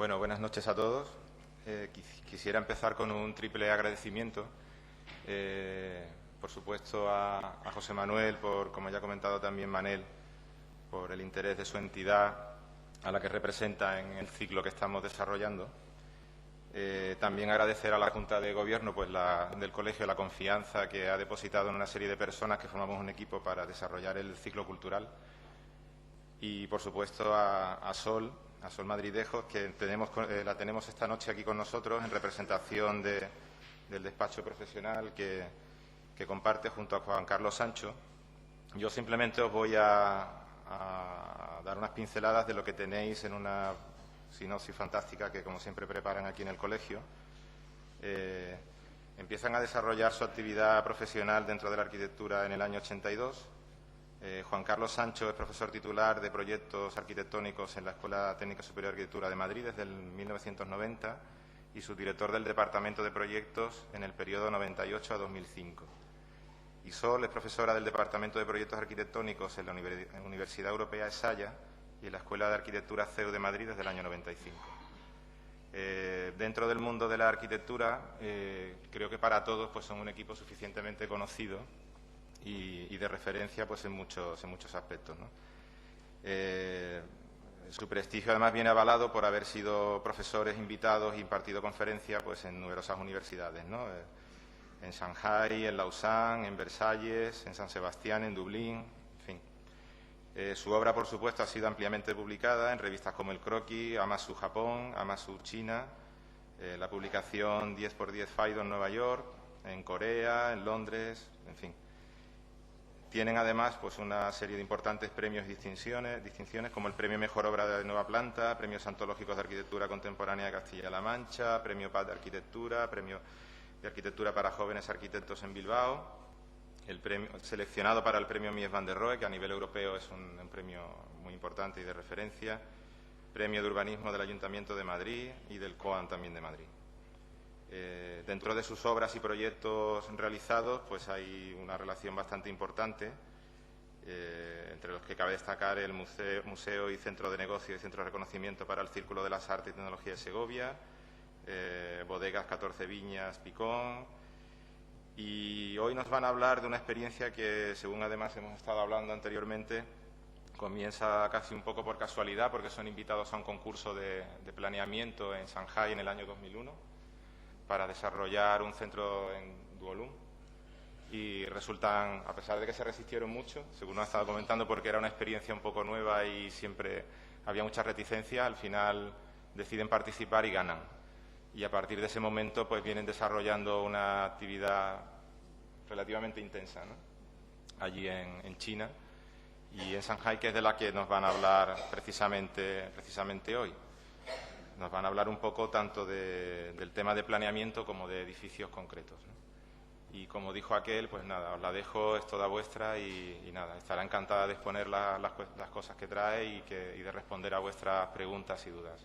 Bueno, buenas noches a todos. Quisiera empezar con un triple agradecimiento. Por supuesto, a José Manuel, como ya ha comentado también Manel, por el interés de su entidad a la que representa en el ciclo que estamos desarrollando. También agradecer a la Junta de Gobierno del Colegio la confianza que ha depositado en una serie de personas que formamos un equipo para desarrollar el ciclo cultural. Y, por supuesto, a Sol Madridejos, que la tenemos esta noche aquí con nosotros en representación del despacho profesional que comparte junto a Juan Carlos Sancho. Yo simplemente os voy a dar unas pinceladas de lo que tenéis en una sinopsis fantástica que, como siempre, preparan aquí en el colegio. Empiezan a desarrollar su actividad profesional dentro de la arquitectura en el año 82. Juan Carlos Sancho es profesor titular de proyectos arquitectónicos en la Escuela Técnica Superior de Arquitectura de Madrid desde el 1990 y subdirector del Departamento de Proyectos en el periodo 98 a 2005. Y Sol es profesora del Departamento de Proyectos Arquitectónicos en la Universidad Europea ESALLA y en la Escuela de Arquitectura CEU de Madrid desde el año 95. Dentro del mundo de la arquitectura, creo que para todos pues, son un equipo suficientemente conocido y de referencia pues, en muchos aspectos, ¿no? Su prestigio además viene avalado por haber sido profesores invitados e impartido conferencias pues, en numerosas universidades, ¿no? En Shanghái, en Lausanne, en Versalles, en San Sebastián, en Dublín, en fin. Su obra, por supuesto, ha sido ampliamente publicada en revistas como El Croquis, Hamasu Japón, Hamasu China, la publicación 10×10 Faido en Nueva York, en Corea, en Londres, en fin. Tienen además pues, una serie de importantes premios y distinciones como el Premio Mejor Obra de Nueva Planta, Premios Antológicos de Arquitectura Contemporánea de Castilla-La Mancha, Premio Paz de Arquitectura, Premio de Arquitectura para Jóvenes Arquitectos en Bilbao, el premio seleccionado para el Premio Mies van der Rohe, que a nivel europeo es un premio muy importante y de referencia, Premio de Urbanismo del Ayuntamiento de Madrid y del COAN también de Madrid. Dentro de sus obras y proyectos realizados pues hay una relación bastante importante, entre los que cabe destacar el Museo y Centro de Negocio y Centro de Reconocimiento para el Círculo de las Artes y Tecnología de Segovia, Bodegas 14 Viñas Picón, y hoy nos van a hablar de una experiencia que, según además hemos estado hablando anteriormente, comienza casi un poco por casualidad porque son invitados a un concurso de planeamiento en Shanghái en el año 2001 para desarrollar un centro en Duolun, y resultan, a pesar de que se resistieron mucho, según nos ha estado comentando, porque era una experiencia un poco nueva y siempre había mucha reticencia, al final deciden participar y ganan. Y a partir de ese momento pues vienen desarrollando una actividad relativamente intensa, ¿no? Allí en China y en Shanghái, que es de la que nos van a hablar precisamente hoy. Nos van a hablar un poco tanto del tema de planeamiento como de edificios concretos, ¿no? Y como dijo aquel, pues nada, os la dejo, es toda vuestra y nada, estará encantada de exponer las cosas que trae y de responder a vuestras preguntas y dudas.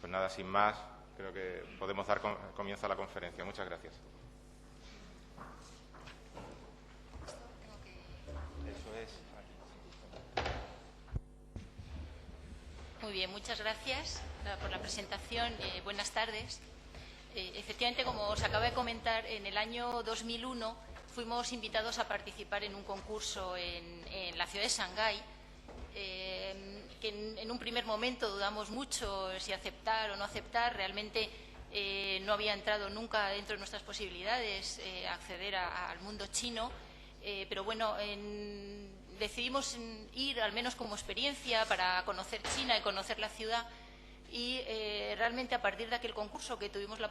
Pues nada, sin más, creo que podemos dar comienzo a la conferencia. Muchas gracias. Eso es. Muy bien, muchas gracias por la presentación. Buenas tardes. Efectivamente, como os acaba de comentar, en el año 2001 fuimos invitados a participar en un concurso en la ciudad de Shanghái, que en un primer momento dudamos mucho si aceptar o no aceptar. Realmente no había entrado nunca dentro de nuestras posibilidades acceder al mundo chino, pero bueno, decidimos ir al menos como experiencia para conocer China y conocer la ciudad, y realmente a partir de aquel concurso que tuvimos la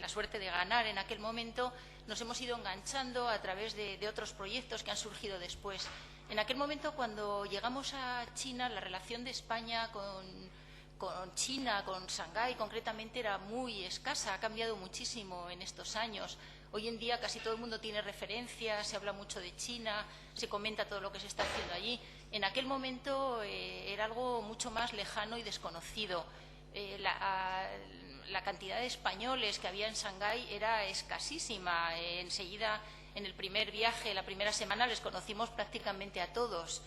suerte de ganar en aquel momento, nos hemos ido enganchando a través de otros proyectos que han surgido después. En aquel momento, cuando llegamos a China, la relación de España con China, con Shanghái concretamente, era muy escasa. Ha cambiado muchísimo en estos años. Hoy en día casi todo el mundo tiene referencias, se habla mucho de China, se comenta todo lo que se está haciendo allí. En aquel momento era algo mucho más lejano y desconocido. La cantidad de españoles que había en Shanghái era escasísima. Enseguida, en el primer viaje, la primera semana, les conocimos prácticamente a todos.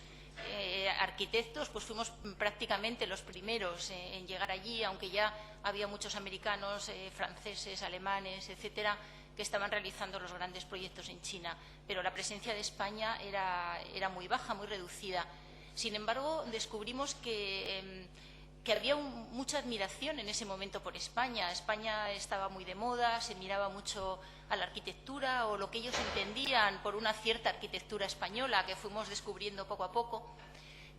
arquitectos, pues fuimos prácticamente los primeros en llegar allí, aunque ya había muchos americanos, franceses, alemanes, etcétera, que estaban realizando los grandes proyectos en China, pero la presencia de España era muy baja, muy reducida. Sin embargo, descubrimos que había mucha admiración en ese momento por España. España estaba muy de moda, se miraba mucho a la arquitectura o lo que ellos entendían por una cierta arquitectura española que fuimos descubriendo poco a poco.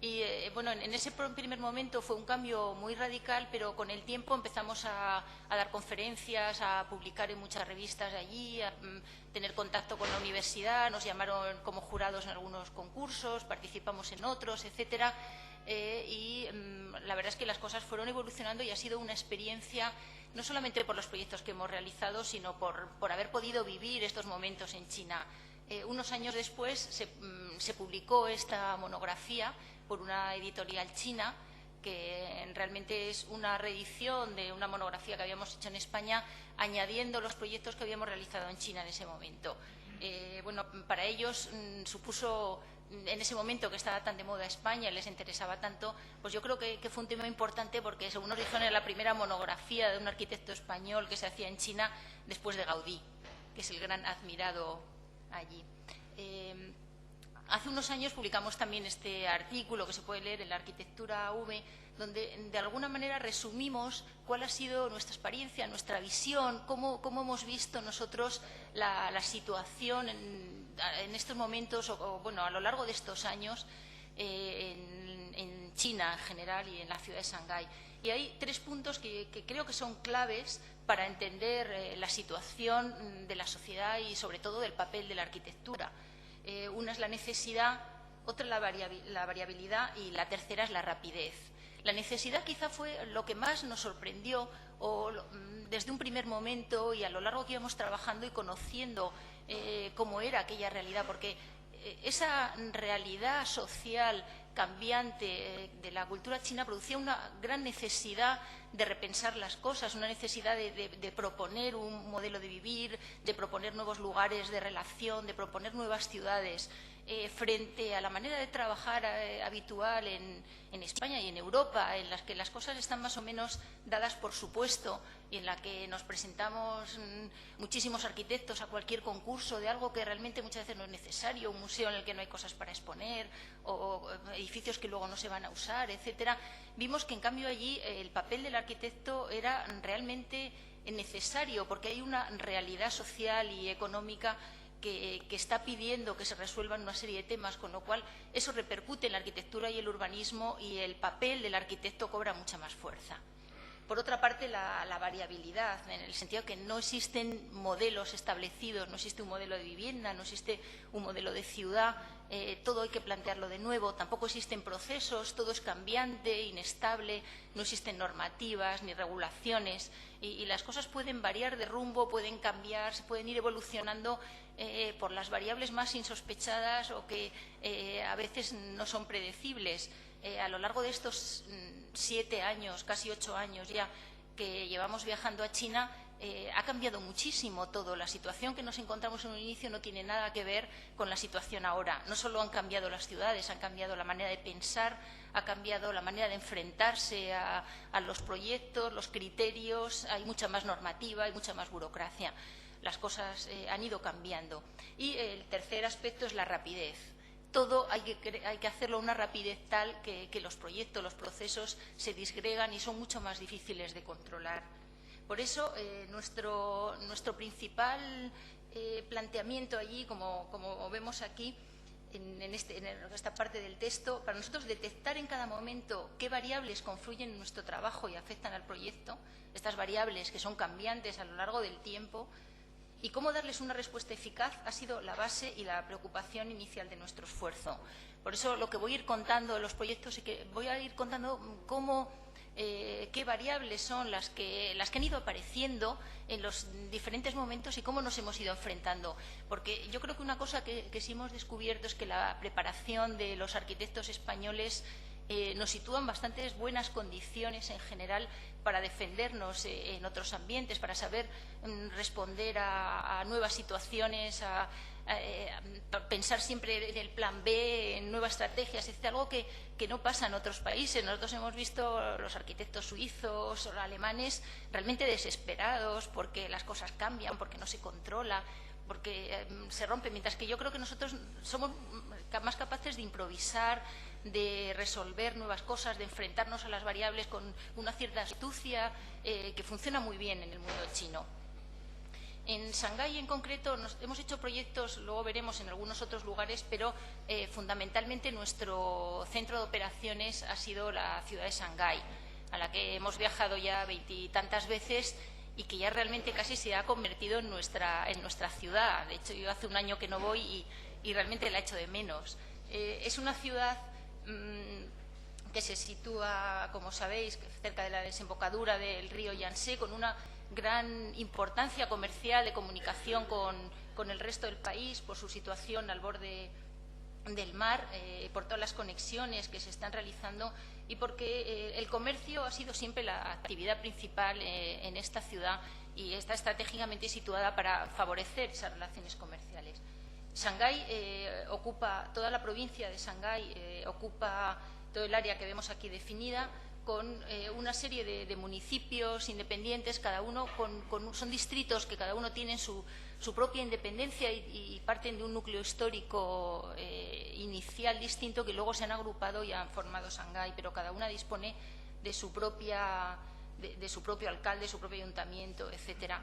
Y bueno, en ese primer momento fue un cambio muy radical, pero con el tiempo empezamos a dar conferencias, a publicar en muchas revistas de allí, a tener contacto con la universidad, nos llamaron como jurados en algunos concursos, participamos en otros, etcétera. Y la verdad es que las cosas fueron evolucionando y ha sido una experiencia no solamente por los proyectos que hemos realizado, sino por haber podido vivir estos momentos en China. Unos años después se publicó esta monografía por una editorial china, que realmente es una reedición de una monografía que habíamos hecho en España, añadiendo los proyectos que habíamos realizado en China en ese momento. Bueno, para ellos supuso, en ese momento que estaba tan de moda España y les interesaba tanto, pues yo creo que fue un tema importante porque, según nos dijeron, era la primera monografía de un arquitecto español que se hacía en China después de Gaudí, que es el gran admirado allí. Hace unos años publicamos también este artículo que se puede leer en la Arquitectura V, donde de alguna manera resumimos cuál ha sido nuestra experiencia, nuestra visión, cómo hemos visto nosotros la situación en estos momentos o bueno, a lo largo de estos años en China en general y en la ciudad de Shanghái. Y hay tres puntos que creo que son claves para entender la situación de la sociedad y sobre todo del papel de la arquitectura. Una es la necesidad, otra la variabilidad y la tercera es la rapidez. La necesidad quizá fue lo que más nos sorprendió desde un primer momento y a lo largo que íbamos trabajando y conociendo cómo era aquella realidad, porque esa realidad social cambiante de la cultura china producía una gran necesidad de repensar las cosas, una necesidad de proponer un modelo de vivir, de proponer nuevos lugares de relación, de proponer nuevas ciudades frente a la manera de trabajar habitual en España y en Europa, en las que las cosas están más o menos dadas por supuesto y en la que nos presentamos muchísimos arquitectos a cualquier concurso de algo que realmente muchas veces no es necesario, un museo en el que no hay cosas para exponer o edificios que luego no se van a usar, etcétera. Vimos que en cambio allí el papel del arquitecto era realmente necesario porque hay una realidad social y económica que está pidiendo que se resuelvan una serie de temas, con lo cual eso repercute en la arquitectura y el urbanismo y el papel del arquitecto cobra mucha más fuerza. Por otra parte, la variabilidad, en el sentido que no existen modelos establecidos, no existe un modelo de vivienda, no existe un modelo de ciudad, todo hay que plantearlo de nuevo, tampoco existen procesos, todo es cambiante, inestable, no existen normativas ni regulaciones y las cosas pueden variar de rumbo, pueden cambiar, se pueden ir evolucionando por las variables más insospechadas o que a veces no son predecibles. A lo largo de estos 7 años, casi 8 años ya que llevamos viajando a China, ha cambiado muchísimo todo. La situación que nos encontramos en un inicio no tiene nada que ver con la situación ahora. No solo han cambiado las ciudades, han cambiado la manera de pensar, ha cambiado la manera de enfrentarse a los proyectos, los criterios, hay mucha más normativa, hay mucha más burocracia. Las cosas han ido cambiando. Y el tercer aspecto es la rapidez. Todo hay que hacerlo a una rapidez tal que los proyectos, los procesos se disgregan y son mucho más difíciles de controlar. Por eso, nuestro principal planteamiento allí, como vemos aquí, en esta parte del texto, para nosotros detectar en cada momento qué variables confluyen en nuestro trabajo y afectan al proyecto, estas variables que son cambiantes a lo largo del tiempo, y cómo darles una respuesta eficaz ha sido la base y la preocupación inicial de nuestro esfuerzo. Por eso lo que voy a ir contando de los proyectos es que voy a ir contando qué variables son las que han ido apareciendo en los diferentes momentos y cómo nos hemos ido enfrentando. Porque yo creo que una cosa que sí hemos descubierto es que la preparación de los arquitectos españoles nos sitúa en bastantes buenas condiciones en general para defendernos en otros ambientes, para saber responder a nuevas situaciones, a pensar siempre en el plan B, en nuevas estrategias, es algo que no pasa en otros países. Nosotros hemos visto los arquitectos suizos o alemanes realmente desesperados porque las cosas cambian, porque no se controla, porque se rompe, mientras que yo creo que nosotros somos más capaces de improvisar, de resolver nuevas cosas, de enfrentarnos a las variables con una cierta astucia que funciona muy bien en el mundo chino. En Shanghái, en concreto, hemos hecho proyectos, luego veremos en algunos otros lugares, pero fundamentalmente nuestro centro de operaciones ha sido la ciudad de Shanghái, a la que hemos viajado ya 20 y tantas veces y que ya realmente casi se ha convertido en nuestra ciudad. De hecho, yo hace un año que no voy y realmente la echo de menos. Es una ciudad que se sitúa, como sabéis, cerca de la desembocadura del río Yangtze, con una gran importancia comercial de comunicación con el resto del país por su situación al borde del mar, por todas las conexiones que se están realizando y porque el comercio ha sido siempre la actividad principal en esta ciudad y está estratégicamente situada para favorecer esas relaciones comerciales. Shanghái ocupa toda la provincia de Shanghái, ocupa todo el área que vemos aquí definida, con una serie de municipios independientes, cada uno son distritos que cada uno tienen su propia independencia y parten de un núcleo histórico inicial distinto que luego se han agrupado y han formado Shanghái, pero cada una dispone de su propio alcalde, su propio ayuntamiento, etcétera.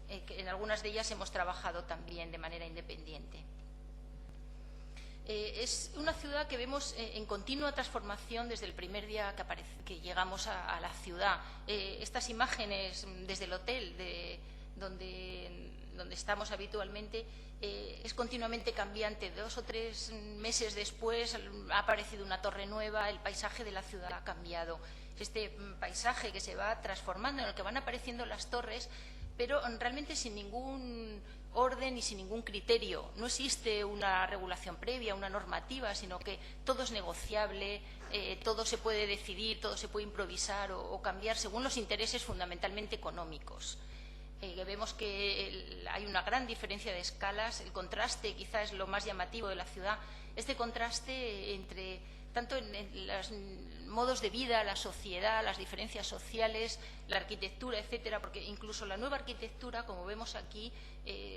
En algunas de ellas hemos trabajado también de manera independiente. Es una ciudad que vemos en continua transformación desde el primer día que llegamos a la ciudad. Estas imágenes desde el hotel donde estamos habitualmente es continuamente cambiante. 2 o 3 meses después ha aparecido una torre nueva, el paisaje de la ciudad ha cambiado. Este paisaje que se va transformando, en el que van apareciendo las torres, pero realmente sin ningún orden y sin ningún criterio. No existe una regulación previa, una normativa, sino que todo es negociable, todo se puede decidir, todo se puede improvisar o cambiar según los intereses fundamentalmente económicos. Vemos que hay una gran diferencia de escalas, el contraste quizás es lo más llamativo de la ciudad, este contraste entre tanto en los modos de vida, la sociedad, las diferencias sociales, la arquitectura, etcétera, porque incluso la nueva arquitectura, como vemos aquí,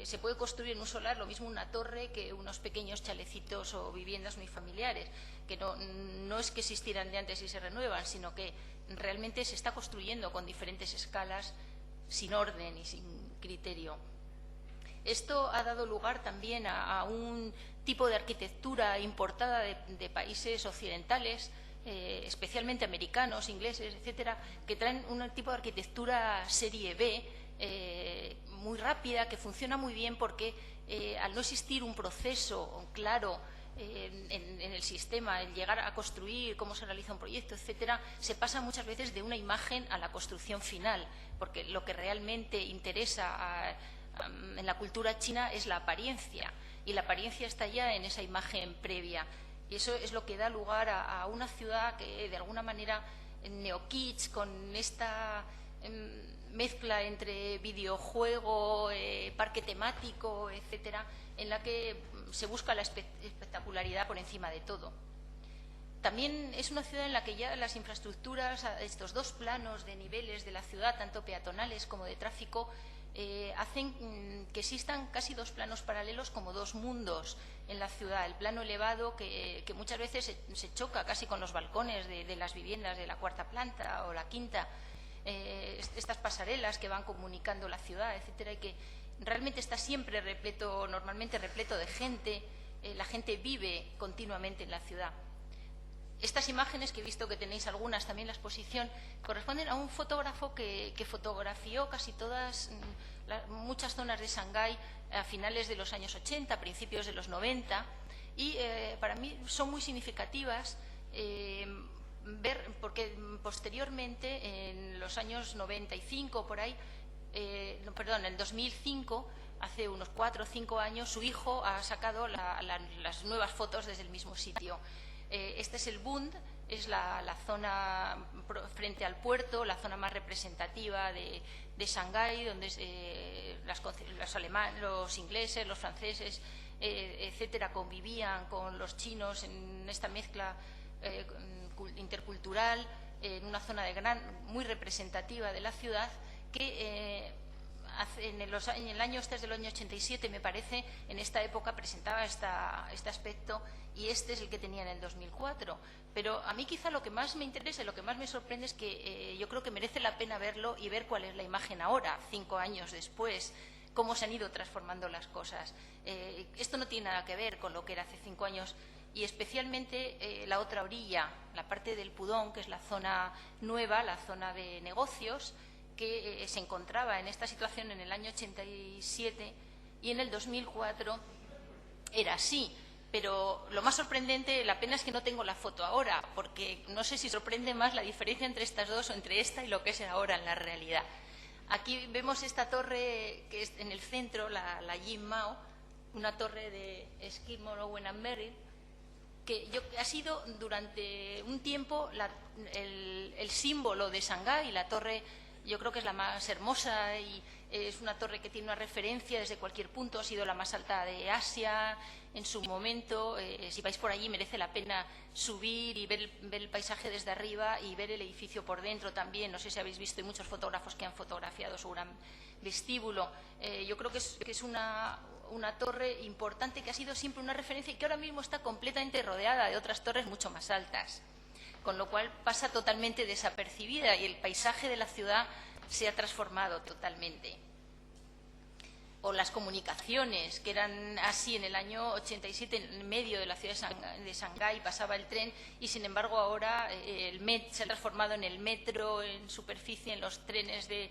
se puede construir en un solar lo mismo una torre que unos pequeños chalecitos o viviendas muy familiares, que no es que existieran de antes y se renuevan, sino que realmente se está construyendo con diferentes escalas, sin orden y sin criterio. Esto ha dado lugar también a un tipo de arquitectura importada de países occidentales, especialmente americanos, ingleses, etcétera, que traen un tipo de arquitectura serie B, muy rápida, que funciona muy bien porque al no existir un proceso claro en el sistema, el llegar a construir, cómo se realiza un proyecto, etcétera, se pasa muchas veces de una imagen a la construcción final, porque lo que realmente interesa en la cultura china es la apariencia, y la apariencia está ya en esa imagen previa. Y eso es lo que da lugar a una ciudad que, de alguna manera, neo-kitsch, con esta mezcla entre videojuego, parque temático, etcétera, en la que se busca la espectacularidad por encima de todo. También es una ciudad en la que ya las infraestructuras, estos 2 planos de niveles de la ciudad, tanto peatonales como de tráfico, hacen que existan casi 2 planos paralelos como 2 mundos en la ciudad. El plano elevado que muchas veces se choca casi con los balcones de las viviendas de la 4ª planta o la 5ª, estas pasarelas que van comunicando la ciudad, etcétera, y que realmente está siempre normalmente repleto de gente, la gente vive continuamente en la ciudad. Estas imágenes, que he visto que tenéis algunas también en la exposición, corresponden a un fotógrafo que fotografió casi muchas zonas de Shanghái a finales de los años 80, principios de los 90, y para mí son muy significativas ver, porque posteriormente, en los años 95, por ahí, en el 2005, hace unos 4 o 5 años, su hijo ha sacado las nuevas fotos desde el mismo sitio. Este es el Bund, es la zona frente al puerto, la zona más representativa de Shanghái, donde los ingleses, los franceses, etcétera, convivían con los chinos en esta mezcla intercultural, en una zona muy representativa de la ciudad, que en el año, este es del año 87, me parece, en esta época presentaba este aspecto, y este es el que tenía en el 2004. Pero a mí quizá lo que más me interesa y lo que más me sorprende es que yo creo que merece la pena verlo y ver cuál es la imagen ahora, 5 años después, cómo se han ido transformando las cosas. Esto no tiene nada que ver con lo que era hace 5 años, y especialmente la otra orilla, la parte del Pudong, que es la zona nueva, la zona de negocios, que se encontraba en esta situación en el año 87, y en el 2004 era así. Pero lo más sorprendente, la pena es que no tengo la foto ahora, porque no sé si sorprende más la diferencia entre estas dos o entre esta y lo que es ahora en la realidad. Aquí vemos esta torre que es en el centro, la Yin Mao, una torre de Skidmore, Owen and Merrill, que ha sido durante un tiempo el símbolo de Shanghái. La torre, yo creo que es la más hermosa y es una torre que tiene una referencia desde cualquier punto. Ha sido la más alta de Asia en su momento. Si vais por allí merece la pena subir y ver el paisaje desde arriba y ver el edificio por dentro también. No sé si habéis visto, hay muchos fotógrafos que han fotografiado su gran vestíbulo. Yo creo que es una torre importante, que ha sido siempre una referencia y que ahora mismo está completamente rodeada de otras torres mucho más altas, con lo cual pasa totalmente desapercibida y el paisaje de la ciudad se ha transformado totalmente. O las comunicaciones, que eran así en el año 87, en medio de la ciudad de Shanghái pasaba el tren, y sin embargo ahora se ha transformado en el metro, en superficie, en los trenes de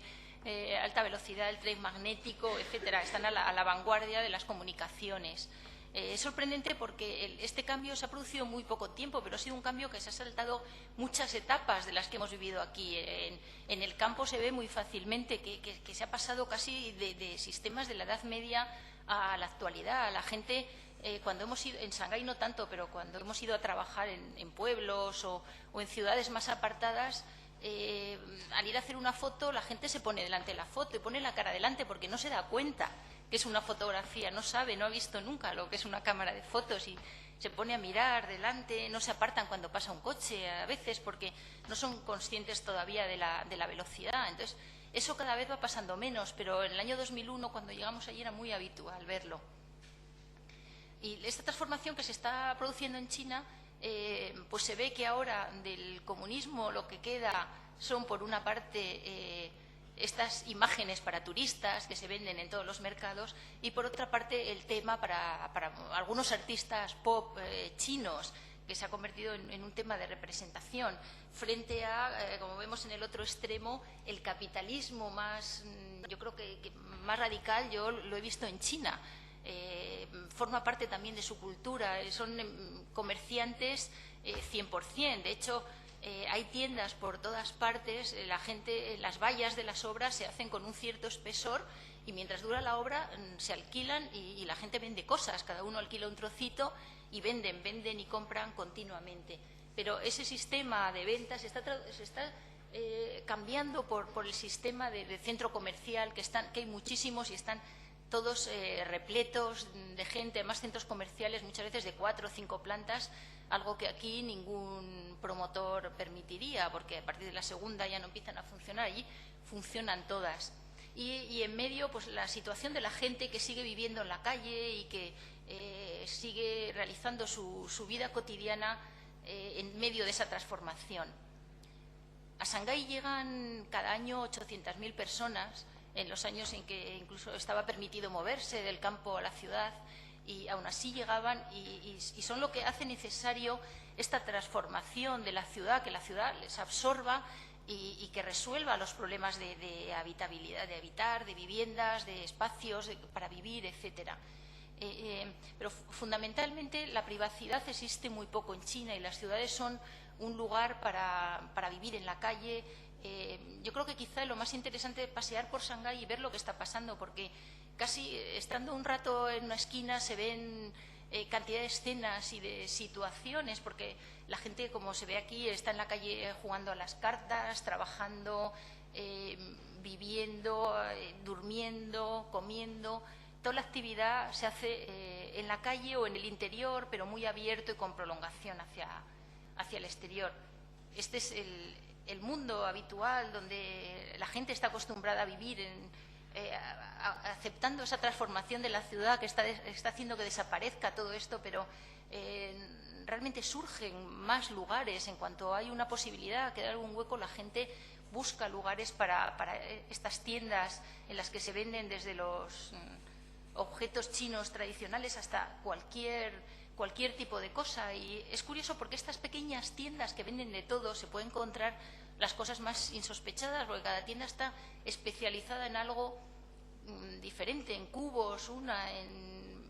alta velocidad, el tren magnético, etcétera. Están a la vanguardia de las comunicaciones. Es sorprendente porque este cambio se ha producido en muy poco tiempo, pero ha sido un cambio que se ha saltado muchas etapas de las que hemos vivido aquí. En el campo se ve muy fácilmente que se ha pasado casi de sistemas de la Edad Media a la actualidad. La gente, cuando hemos ido, en Shanghái no tanto, pero cuando hemos ido a trabajar en pueblos o en ciudades más apartadas, al ir a hacer una foto, la gente se pone delante de la foto y pone la cara delante porque no se da cuenta que es una fotografía, no sabe, no ha visto nunca lo que es una cámara de fotos y se pone a mirar delante. No se apartan cuando pasa un coche a veces porque no son conscientes todavía de la velocidad. Entonces, eso cada vez va pasando menos, pero en el año 2001, cuando llegamos allí, era muy habitual verlo. Y esta transformación que se está produciendo en China, pues se ve que ahora del comunismo lo que queda son, por una parte, estas imágenes para turistas que se venden en todos los mercados, y por otra parte el tema para algunos artistas pop chinos, que se ha convertido en un tema de representación frente a, como vemos en el otro extremo, el capitalismo más, yo creo que más radical. Yo lo he visto en China. Forma parte también de su cultura, son comerciantes 100%. De hecho, hay tiendas por todas partes, la gente, las vallas de las obras se hacen con un cierto espesor y mientras dura la obra se alquilan y la gente vende cosas, cada uno alquila un trocito y venden y compran continuamente. Pero ese sistema de ventas se está cambiando por el sistema de centro comercial, que hay muchísimos y están todos repletos de gente, además centros comerciales muchas veces de 4 o 5 plantas, algo que aquí ningún promotor permitiría, porque a partir de la segunda ya no empiezan a funcionar, allí funcionan todas. Y en medio, pues la situación de la gente que sigue viviendo en la calle y que sigue realizando su vida cotidiana en medio de esa transformación. A Shanghái llegan cada año 800.000 personas, en los años en que incluso estaba permitido moverse del campo a la ciudad, y aún así llegaban y son lo que hace necesario esta transformación de la ciudad, que la ciudad les absorba y que resuelva los problemas de habitabilidad, de habitar, de viviendas, de espacios para vivir, etcétera. Pero fundamentalmente la privacidad existe muy poco en China y las ciudades son un lugar para vivir en la calle. Yo creo que quizá lo más interesante es pasear por Shanghái y ver lo que está pasando, porque casi estando un rato en una esquina se ven cantidad de escenas y de situaciones, porque la gente, como se ve aquí, está en la calle jugando a las cartas, trabajando, viviendo, durmiendo, comiendo. Toda la actividad se hace en la calle o en el interior, pero muy abierto y con prolongación hacia el exterior. Este es el mundo habitual donde la gente está acostumbrada a vivir aceptando esa transformación de la ciudad que está haciendo que desaparezca todo esto, pero realmente surgen más lugares. En cuanto hay una posibilidad, queda algún hueco, la gente busca lugares para estas tiendas en las que se venden desde los objetos chinos tradicionales hasta cualquier tipo de cosa. Y es curioso porque estas pequeñas tiendas que venden de todo se pueden encontrar las cosas más insospechadas, porque cada tienda está especializada en algo diferente, en cubos, una en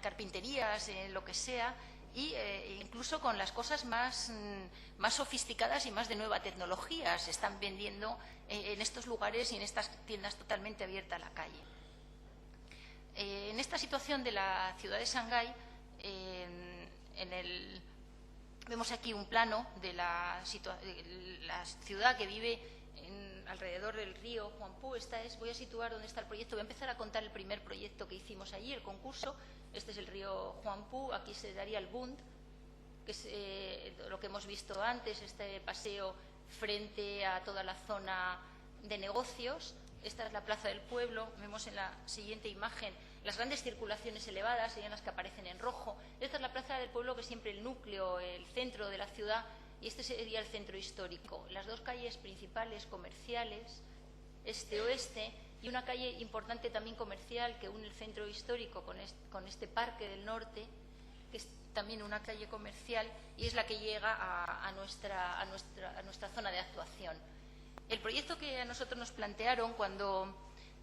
carpinterías, en lo que sea, y incluso con las cosas más sofisticadas y más de nueva tecnología se están vendiendo en estos lugares y en estas tiendas totalmente abiertas a la calle. En esta situación de la ciudad de Shanghái, vemos aquí un plano de la ciudad que vive alrededor del río Huangpu. Voy a situar dónde está el proyecto. Voy a empezar a contar el primer proyecto que hicimos allí, el concurso. Este es el río Huangpu. Aquí se daría el Bund, que es lo que hemos visto antes, este paseo frente a toda la zona de negocios. Esta es la plaza del pueblo. Vemos en la siguiente imagen las grandes circulaciones elevadas, serían las que aparecen en rojo. Esta es la plaza del pueblo, que es siempre el núcleo, el centro de la ciudad, y este sería el centro histórico. Las dos calles principales comerciales, este-oeste, y una calle importante también comercial que une el centro histórico con este parque del norte, que es también una calle comercial, y es la que llega a nuestra zona de actuación. El proyecto que a nosotros nos plantearon cuando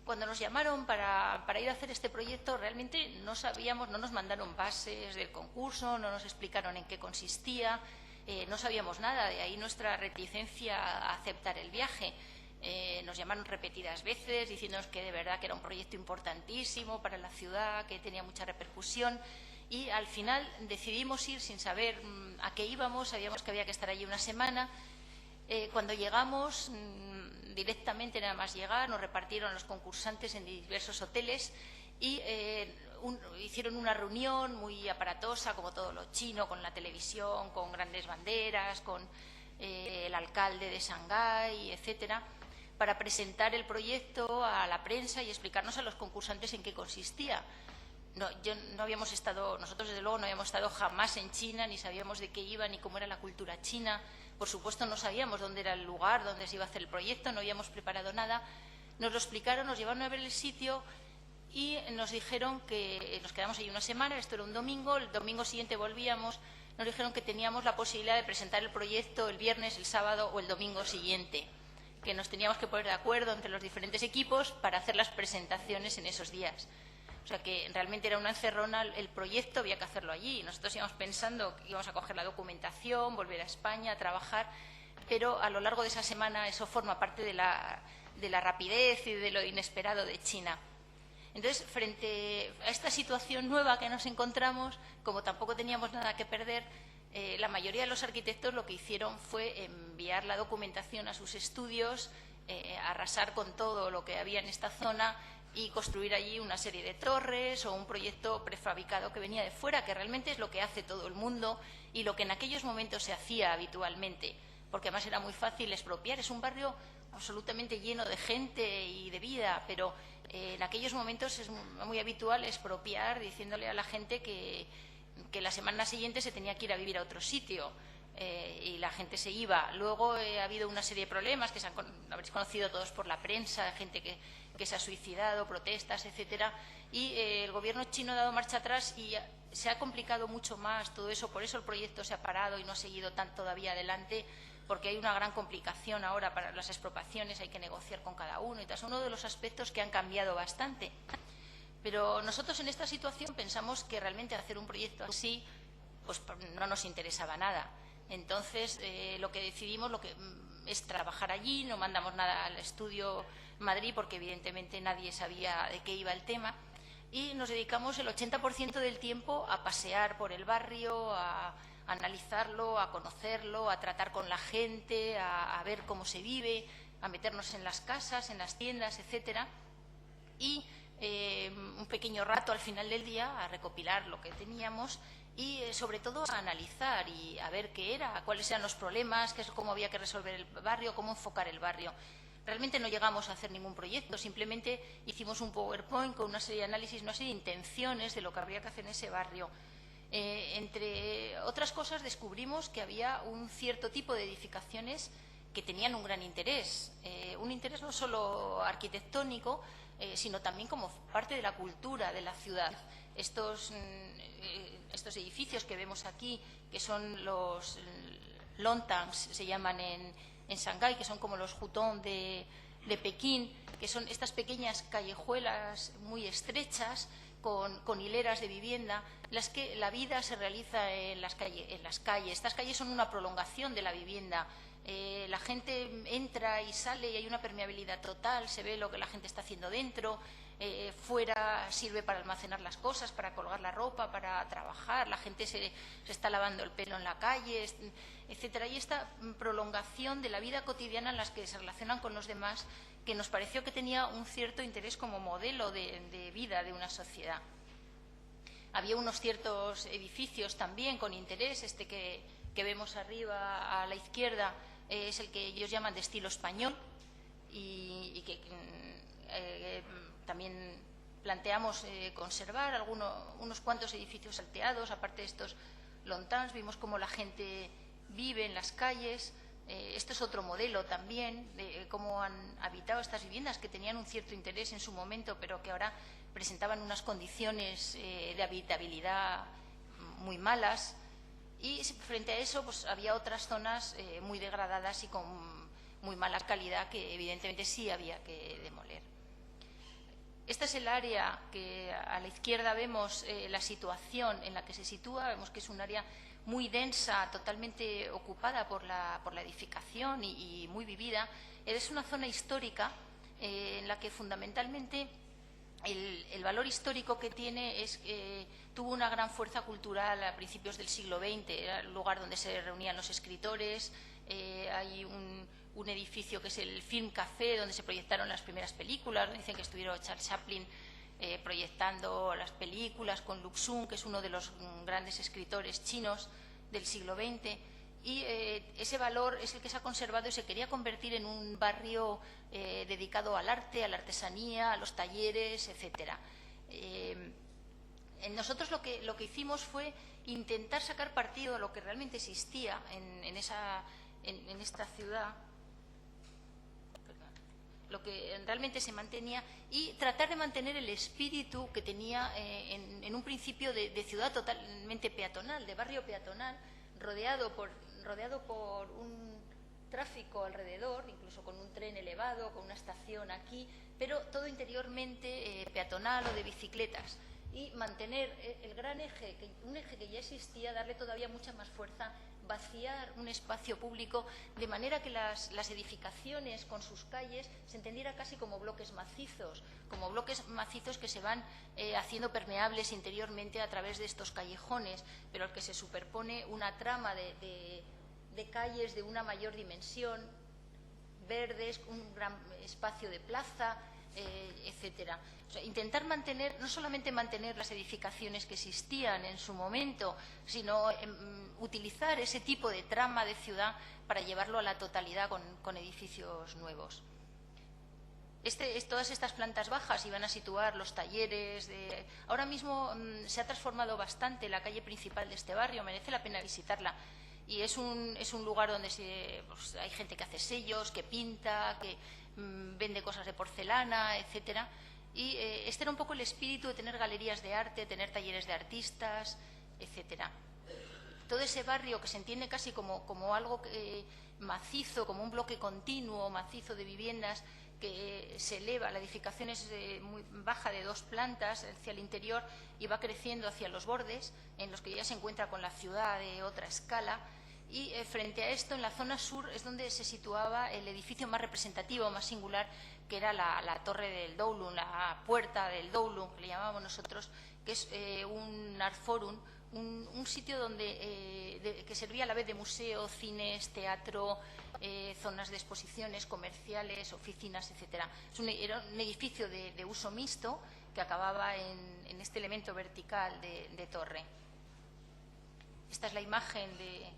nos llamaron para ir a hacer este proyecto, realmente no sabíamos, no nos mandaron bases del concurso, no nos explicaron en qué consistía, no sabíamos nada, de ahí nuestra reticencia a aceptar el viaje. Nos llamaron repetidas veces diciéndonos que de verdad que era un proyecto importantísimo para la ciudad, que tenía mucha repercusión, y al final decidimos ir sin saber a qué íbamos. Sabíamos que había que estar allí una semana. Cuando llegamos, directamente nada más llegar, nos repartieron los concursantes en diversos hoteles y hicieron una reunión muy aparatosa, como todo lo chino, con la televisión, con grandes banderas, con el alcalde de Shanghái, etcétera, para presentar el proyecto a la prensa y explicarnos a los concursantes en qué consistía. Nosotros desde luego no habíamos estado jamás en China, ni sabíamos de qué iba, ni cómo era la cultura china. Por supuesto no sabíamos dónde era el lugar donde se iba a hacer el proyecto, no habíamos preparado nada. Nos lo explicaron, nos llevaron a ver el sitio y nos dijeron que nos quedamos ahí una semana. Esto era un domingo, el domingo siguiente volvíamos. Nos dijeron que teníamos la posibilidad de presentar el proyecto el viernes, el sábado o el domingo siguiente, que nos teníamos que poner de acuerdo entre los diferentes equipos para hacer las presentaciones en esos días. O sea que realmente era una encerrona el proyecto, había que hacerlo allí. Nosotros íbamos pensando que íbamos a coger la documentación, volver a España, a trabajar, pero a lo largo de esa semana eso forma parte de la rapidez y de lo inesperado de China. Entonces, frente a esta situación nueva que nos encontramos, como tampoco teníamos nada que perder, la mayoría de los arquitectos lo que hicieron fue enviar la documentación a sus estudios, arrasar con todo lo que había en esta zona y construir allí una serie de torres o un proyecto prefabricado que venía de fuera, que realmente es lo que hace todo el mundo y lo que en aquellos momentos se hacía habitualmente, porque además era muy fácil expropiar. Es un barrio absolutamente lleno de gente y de vida, pero en aquellos momentos es muy habitual expropiar diciéndole a la gente que la semana siguiente se tenía que ir a vivir a otro sitio. Y la gente se iba. Luego ha habido una serie de problemas que habréis conocido todos por la prensa, gente que se ha suicidado, protestas, etcétera, y el gobierno chino ha dado marcha atrás y se ha complicado mucho más todo eso. Por eso el proyecto se ha parado y no ha seguido todavía adelante, porque hay una gran complicación ahora para las expropiaciones, hay que negociar con cada uno y tal. Es uno de los aspectos que han cambiado bastante. Pero nosotros en esta situación pensamos que realmente hacer un proyecto así pues no nos interesaba nada. Entonces, lo que decidimos es trabajar allí. No mandamos nada al estudio Madrid porque evidentemente nadie sabía de qué iba el tema, y nos dedicamos el 80% del tiempo a pasear por el barrio, a analizarlo, a conocerlo, a tratar con la gente, a ver cómo se vive, a meternos en las casas, en las tiendas, etcétera, y un pequeño rato al final del día a recopilar lo que teníamos y sobre todo a analizar y a ver qué era, cuáles eran los problemas, cómo había que resolver el barrio, cómo enfocar el barrio. Realmente no llegamos a hacer ningún proyecto, simplemente hicimos un PowerPoint con una serie de análisis, una serie de intenciones de lo que habría que hacer en ese barrio. Entre otras cosas, descubrimos que había un cierto tipo de edificaciones que tenían un gran interés no solo arquitectónico, sino también como parte de la cultura de la ciudad. Estos edificios que vemos aquí, que son los lontangs, se llaman en Shanghái, que son como los hutong de Pekín, que son estas pequeñas callejuelas muy estrechas con hileras de vivienda, en las que la vida se realiza en las calles. Estas calles son una prolongación de la vivienda. La gente entra y sale y hay una permeabilidad total, se ve lo que la gente está haciendo dentro, fuera sirve para almacenar las cosas, para colgar la ropa, para trabajar, la gente se está lavando el pelo en la calle, etcétera. Y esta prolongación de la vida cotidiana en las que se relacionan con los demás, que nos pareció que tenía un cierto interés como modelo de vida de una sociedad. Había unos ciertos edificios también con interés, que vemos arriba a la izquierda es el que ellos llaman de estilo español y que también planteamos conservar unos cuantos edificios salteados, aparte de estos lontangs. Vimos cómo la gente vive en las calles. Este es otro modelo también de cómo han habitado estas viviendas que tenían un cierto interés en su momento, pero que ahora presentaban unas condiciones de habitabilidad muy malas. Y frente a eso pues había otras zonas muy degradadas y con muy mala calidad que evidentemente sí había que demoler. Esta es el área que a la izquierda vemos la situación en la que se sitúa. Vemos que es un área muy densa, totalmente ocupada por la edificación y muy vivida. Es una zona histórica en la que fundamentalmente el valor histórico que tiene es que tuvo una gran fuerza cultural a principios del siglo XX. Era el lugar donde se reunían los escritores. Hay un edificio que es el Film Café, donde se proyectaron las primeras películas. Dicen que estuvieron Charles Chaplin proyectando las películas con Luxun, que es uno de los grandes escritores chinos del siglo XX. Y ese valor es el que se ha conservado y se quería convertir en un barrio dedicado al arte, a la artesanía, a los talleres, etcétera. Nosotros lo que hicimos fue intentar sacar partido de lo que realmente existía en esta ciudad, lo que realmente se mantenía, y tratar de mantener el espíritu que tenía en un principio de ciudad totalmente peatonal, de barrio peatonal, rodeado por un tráfico alrededor, incluso con un tren elevado, con una estación aquí, pero todo interiormente peatonal o de bicicletas, y mantener el gran eje, un eje que ya existía, darle todavía mucha más fuerza, vaciar un espacio público de manera que las edificaciones con sus calles se entendiera casi como bloques macizos que se van haciendo permeables interiormente a través de estos callejones, pero al que se superpone una trama de calles de una mayor dimensión, verdes, un gran espacio de plaza, etcétera. O sea, intentar mantener, no solamente mantener las edificaciones que existían en su momento, sino utilizar ese tipo de trama de ciudad para llevarlo a la totalidad con edificios nuevos. Todas estas plantas bajas iban a situar los talleres. Ahora mismo se ha transformado bastante la calle principal de este barrio, merece la pena visitarla. Y es un lugar donde pues, hay gente que hace sellos, que pinta, que vende cosas de porcelana, etcétera. Y este era un poco el espíritu de tener galerías de arte, tener talleres de artistas, etcétera. Todo ese barrio que se entiende casi como algo macizo, como un bloque continuo, macizo de viviendas que se eleva, la edificación es muy baja, de 2 plantas hacia el interior, y va creciendo hacia los bordes, en los que ya se encuentra con la ciudad de otra escala. Y frente a esto, en la zona sur, es donde se situaba el edificio más representativo, más singular, que era la Torre del Doulun, la Puerta del Doulun, que le llamábamos nosotros, que es un art forum, un sitio donde, que servía a la vez de museo, cines, teatro, zonas de exposiciones, comerciales, oficinas, etc. Era un edificio de uso mixto que acababa en este elemento vertical de torre. Esta es la imagen de...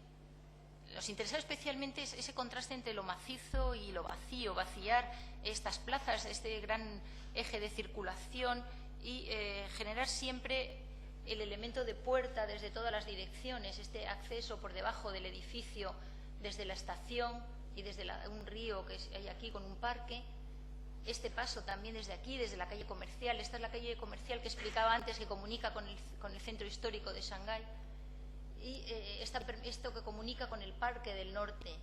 Nos interesaba especialmente ese contraste entre lo macizo y lo vacío, vaciar estas plazas, este gran eje de circulación y generar siempre el elemento de puerta desde todas las direcciones, este acceso por debajo del edificio, desde la estación y desde un río que hay aquí con un parque. Este paso también desde aquí, desde la calle comercial. Esta es la calle comercial que explicaba antes, que comunica con el centro histórico de Shanghái. Y esto que comunica con el Parque del Norte.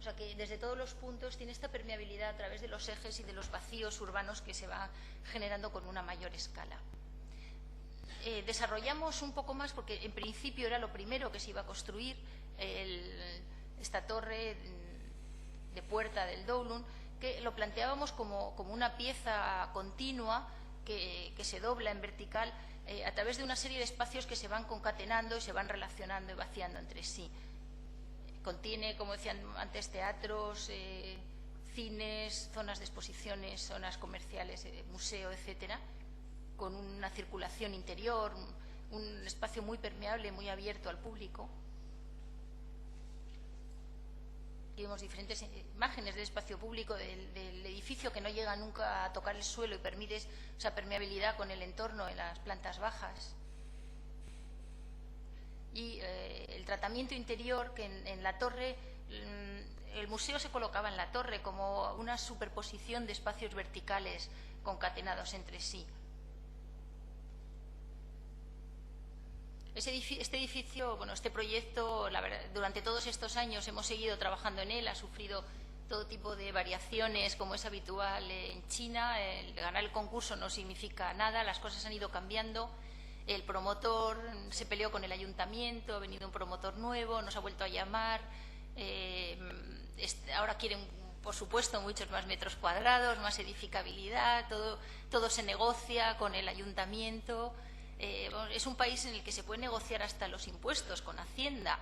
O sea que desde todos los puntos tiene esta permeabilidad a través de los ejes y de los vacíos urbanos que se va generando con una mayor escala. Desarrollamos un poco más, porque en principio era lo primero que se iba a construir, esta torre de Puerta del Doulun, que lo planteábamos como una pieza continua que se dobla en vertical a través de una serie de espacios que se van concatenando y se van relacionando y vaciando entre sí. Contiene, como decían antes, teatros, cines, zonas de exposiciones, zonas comerciales, museo, etcétera, con una circulación interior, un espacio muy permeable, muy abierto al público. Aquí vemos diferentes imágenes del espacio público, del edificio que no llega nunca a tocar el suelo y permite esa permeabilidad con el entorno en las plantas bajas. Y el tratamiento interior, que en la torre, el museo se colocaba en la torre como una superposición de espacios verticales concatenados entre sí. Este edificio, bueno, este proyecto, la verdad, durante todos estos años hemos seguido trabajando en él, ha sufrido todo tipo de variaciones, como es habitual en China. El ganar el concurso no significa nada, las cosas han ido cambiando. El promotor se peleó con el ayuntamiento, ha venido un promotor nuevo, nos ha vuelto a llamar. Ahora quieren, por supuesto, muchos más metros cuadrados, más edificabilidad, todo se negocia con el ayuntamiento. Es un país en el que se puede negociar hasta los impuestos con Hacienda.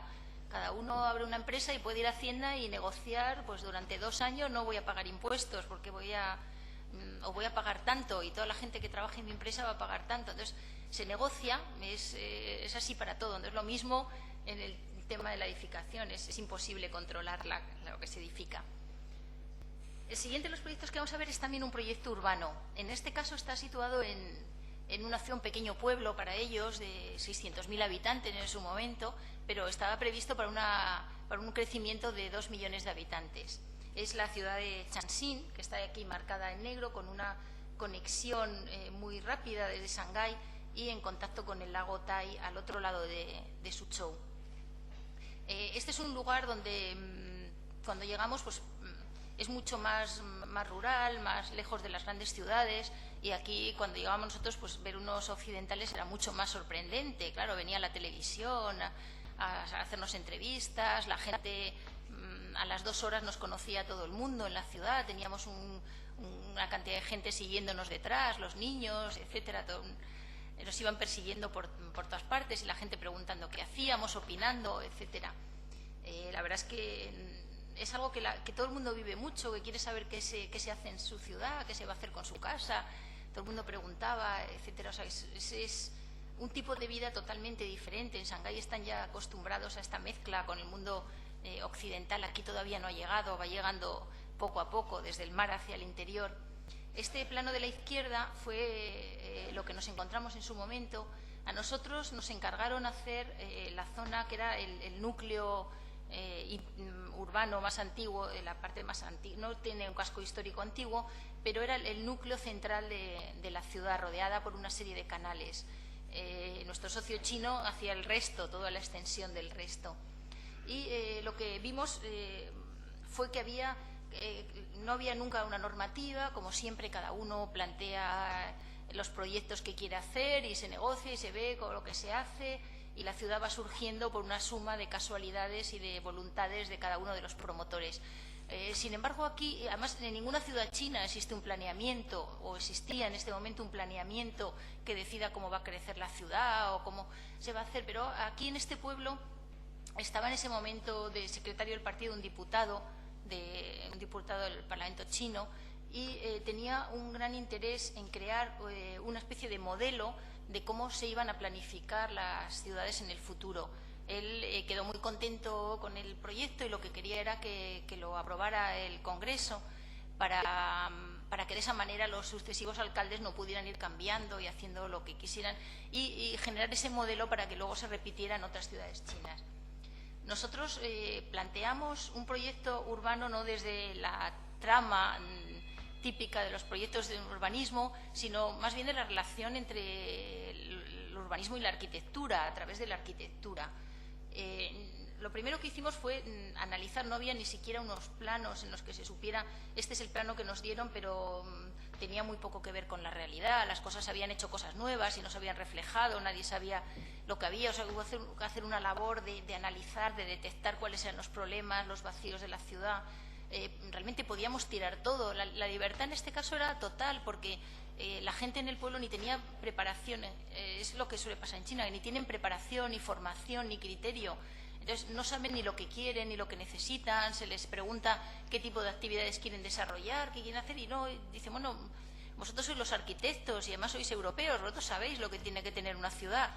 Cada uno abre una empresa y puede ir a Hacienda y negociar, pues durante 2 años no voy a pagar impuestos porque voy a pagar tanto, y toda la gente que trabaja en mi empresa va a pagar tanto. Entonces se negocia, es así para todo. Entonces lo mismo en el tema de la edificación, es imposible controlar lo que se edifica. El siguiente de los proyectos que vamos a ver es también un proyecto urbano. En este caso está situado en un pequeño pueblo para ellos de 600.000 habitantes en su momento, pero estaba previsto para un crecimiento de 2 millones de habitantes. Es la ciudad de Changxin, que está aquí marcada en negro, con una conexión muy rápida desde Shanghái y en contacto con el lago Tai al otro lado de Suzhou. Este es un lugar donde cuando llegamos pues es mucho más rural, más lejos de las grandes ciudades, y aquí cuando llegábamos nosotros pues ver unos occidentales era mucho más sorprendente. Claro, venía la televisión a hacernos entrevistas, la gente a las 2 horas nos conocía todo el mundo en la ciudad, teníamos una cantidad de gente siguiéndonos detrás, los niños, etcétera, nos iban persiguiendo por todas partes y la gente preguntando qué hacíamos, opinando, etcétera. La verdad es que es algo que todo el mundo vive mucho, que quiere saber qué se hace en su ciudad, qué se va a hacer con su casa. Todo el mundo preguntaba, etcétera. O sea, es un tipo de vida totalmente diferente. En Shanghái están ya acostumbrados a esta mezcla con el mundo occidental. Aquí todavía no ha llegado, va llegando poco a poco desde el mar hacia el interior. Este plano de la izquierda fue lo que nos encontramos en su momento. A nosotros nos encargaron hacer la zona que era el núcleo urbano más antiguo, la parte más antigua. No tiene un casco histórico antiguo, pero era el núcleo central de la ciudad, rodeada por una serie de canales. Nuestro socio chino hacía el resto, toda la extensión del resto. Y lo que vimos fue que no había nunca una normativa. Como siempre, cada uno plantea los proyectos que quiere hacer y se negocia y se ve con lo que se hace. y la ciudad va surgiendo por una suma de casualidades y de voluntades de cada uno de los promotores. Sin embargo, aquí, además, en ninguna ciudad china existe un planeamiento, o existía en este momento un planeamiento que decida cómo va a crecer la ciudad o cómo se va a hacer, pero aquí en este pueblo estaba en ese momento de secretario del partido un diputado del Parlamento chino, y tenía un gran interés en crear una especie de modelo de cómo se iban a planificar las ciudades en el futuro. Él quedó muy contento con el proyecto y lo que quería era que lo aprobara el Congreso para que de esa manera los sucesivos alcaldes no pudieran ir cambiando y haciendo lo que quisieran, y generar ese modelo para que luego se repitiera en otras ciudades chinas. Nosotros planteamos un proyecto urbano no desde la trama típica de los proyectos de urbanismo, sino más bien de la relación entre el urbanismo y la arquitectura, a través de la arquitectura. Lo primero que hicimos fue analizar, no había ni siquiera unos planos en los que se supiera, este es el plano que nos dieron, pero tenía muy poco que ver con la realidad, las cosas habían hecho cosas nuevas y no se habían reflejado, nadie sabía lo que había, o sea, hubo que hacer una labor de analizar, de detectar cuáles eran los problemas, los vacíos de la ciudad. Realmente podíamos tirar todo. La libertad en este caso era total, porque la gente en el pueblo ni tenía preparación, es lo que suele pasar en China, que ni tienen preparación, ni formación, ni criterio. Entonces no saben ni lo que quieren, ni lo que necesitan, se les pregunta qué tipo de actividades quieren desarrollar, qué quieren hacer, y no, dicen, bueno, vosotros sois los arquitectos y además sois europeos, vosotros sabéis lo que tiene que tener una ciudad.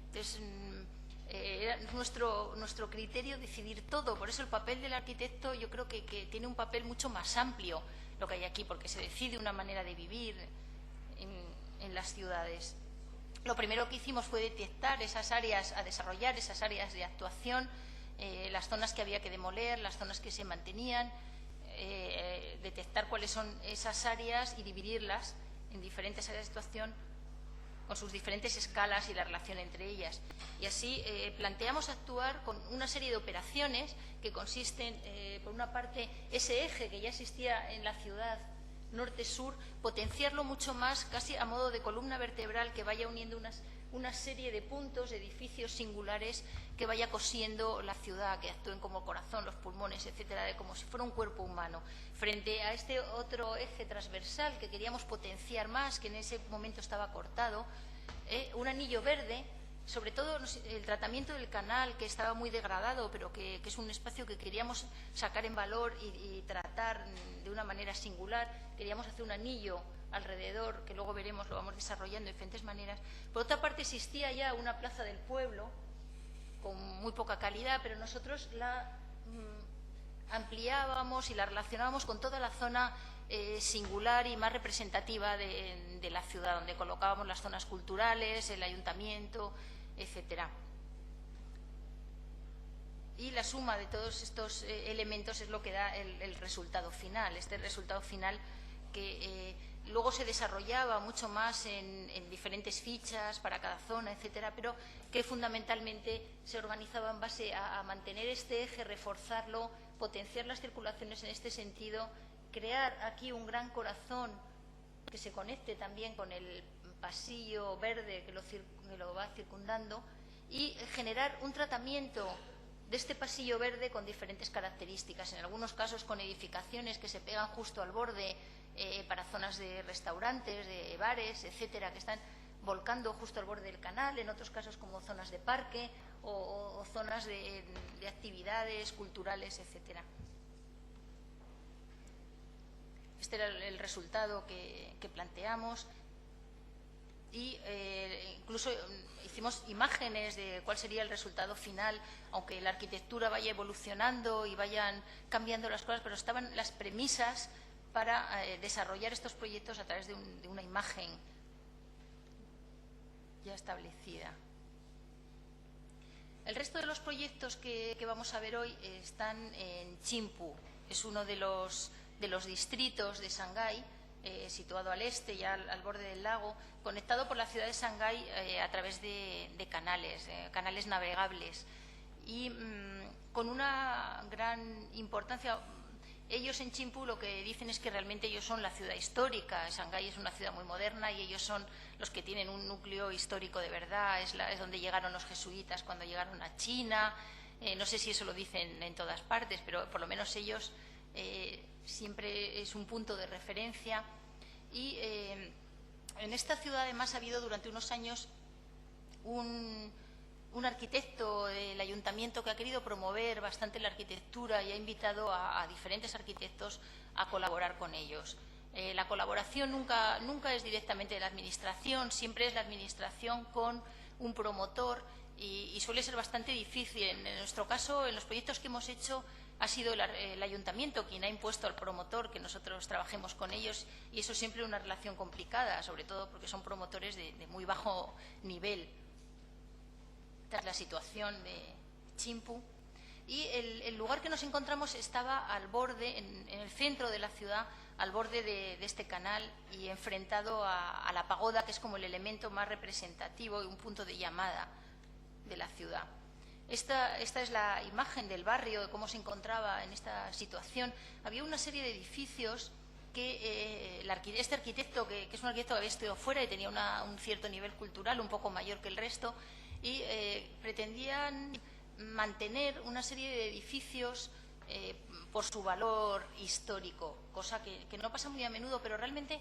Entonces, era nuestro criterio decidir todo. Por eso el papel del arquitecto yo creo que tiene un papel mucho más amplio lo que hay aquí, porque se decide una manera de vivir en las ciudades. Lo primero que hicimos fue detectar esas áreas a desarrollar, esas áreas de actuación, las zonas que había que demoler, las zonas que se mantenían, detectar cuáles son esas áreas y dividirlas en diferentes áreas de actuación con sus diferentes escalas y la relación entre ellas. Y así planteamos actuar con una serie de operaciones que consisten, por una parte, ese eje que ya existía en la ciudad norte-sur, potenciarlo mucho más, casi a modo de columna vertebral que vaya uniendo una serie de puntos, de edificios singulares que vaya cosiendo la ciudad, que actúen como corazón, los pulmones, etcétera, como si fuera un cuerpo humano. Frente a este otro eje transversal que queríamos potenciar más, que en ese momento estaba cortado, un anillo verde, sobre todo el tratamiento del canal, que estaba muy degradado, pero que es un espacio que queríamos sacar en valor y tratar de una manera singular. Queríamos hacer un anillo alrededor, que luego veremos, lo vamos desarrollando de diferentes maneras. Por otra parte, existía ya una plaza del pueblo, con muy poca calidad, pero nosotros la ampliábamos y la relacionábamos con toda la zona singular y más representativa de la ciudad, donde colocábamos las zonas culturales, el ayuntamiento, etcétera. Y la suma de todos estos elementos es lo que da el resultado final. Este resultado final que luego se desarrollaba mucho más en diferentes fichas para cada zona, etcétera, pero que fundamentalmente se organizaba en base a mantener este eje, reforzarlo, potenciar las circulaciones en este sentido, crear aquí un gran corazón que se conecte también con el pasillo verde que lo va circundando, y generar un tratamiento de este pasillo verde con diferentes características, en algunos casos con edificaciones que se pegan justo al borde para zonas de restaurantes, de bares, etcétera, que están volcando justo al borde del canal, en otros casos como zonas de parque o zonas de actividades culturales, etcétera. Este era el resultado que planteamos, y incluso hicimos imágenes de cuál sería el resultado final, aunque la arquitectura vaya evolucionando y vayan cambiando las cosas, pero estaban las premisas para desarrollar estos proyectos a través de una imagen ya establecida. El resto de los proyectos que vamos a ver hoy están en Chimpu. Es uno de los distritos de Shanghái, situado al este, ya al borde del lago, conectado por la ciudad de Shanghái a través de canales navegables, y con una gran importancia. ellos en Chimpu lo que dicen es que realmente ellos son la ciudad histórica. Shanghái es una ciudad muy moderna y ellos son los que tienen un núcleo histórico de verdad. Es donde llegaron los jesuitas cuando llegaron a China. No sé si eso lo dicen en todas partes, pero por lo menos ellos siempre es un punto de referencia. Y en esta ciudad además ha habido durante unos años un arquitecto del ayuntamiento que ha querido promover bastante la arquitectura y ha invitado a diferentes arquitectos a colaborar con ellos. La colaboración nunca es directamente de la administración, siempre es la administración con un promotor y suele ser bastante difícil. En nuestro caso, en los proyectos que hemos hecho, ha sido el ayuntamiento quien ha impuesto al promotor que nosotros trabajemos con ellos y eso siempre es una relación complicada, sobre todo porque son promotores de muy bajo nivel. La situación de Chimpu y el lugar que nos encontramos estaba al borde, en el centro de la ciudad, al borde de este canal y enfrentado a la pagoda, que es como el elemento más representativo y un punto de llamada de la ciudad. Esta es la imagen del barrio, de cómo se encontraba en esta situación. Había una serie de edificios que este arquitecto, que es un arquitecto que había estudiado fuera y tenía un cierto nivel cultural, un poco mayor que el resto, y pretendían mantener una serie de edificios por su valor histórico, cosa que no pasa muy a menudo, pero realmente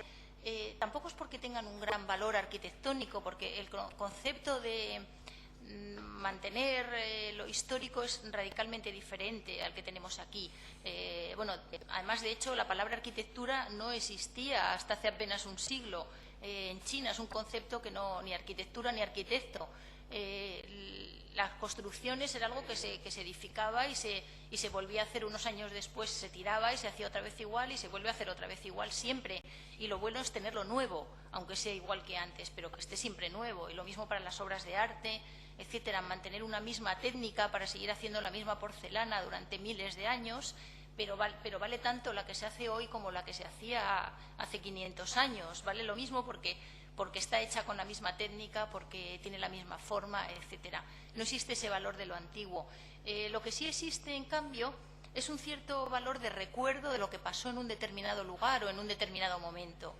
tampoco es porque tengan un gran valor arquitectónico, porque el concepto de mantener lo histórico es radicalmente diferente al que tenemos aquí. Bueno, además, de hecho, la palabra arquitectura no existía hasta hace apenas un siglo. En China es un concepto que no, ni arquitectura ni arquitecto. Las construcciones era algo que se edificaba y se volvía a hacer unos años después, se tiraba y se hacía otra vez igual y se vuelve a hacer otra vez igual siempre. Y lo bueno es tenerlo nuevo, aunque sea igual que antes, pero que esté siempre nuevo. Y lo mismo para las obras de arte, etcétera, mantener una misma técnica para seguir haciendo la misma porcelana durante miles de años, pero vale tanto la que se hace hoy como la que se hacía hace 500 años. Vale lo mismo porque está hecha con la misma técnica, porque tiene la misma forma, etcétera. No existe ese valor de lo antiguo. Lo que sí existe, en cambio, es un cierto valor de recuerdo de lo que pasó en un determinado lugar o en un determinado momento.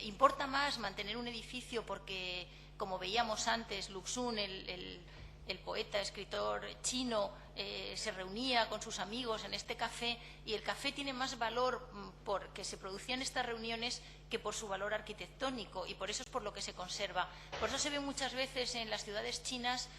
Importa más mantener un edificio porque, como veíamos antes, Luxun, el poeta, escritor chino, se reunía con sus amigos en este café y el café tiene más valor porque se producían estas reuniones que por su valor arquitectónico y por eso es por lo que se conserva. Por eso se ve muchas veces en las ciudades chinas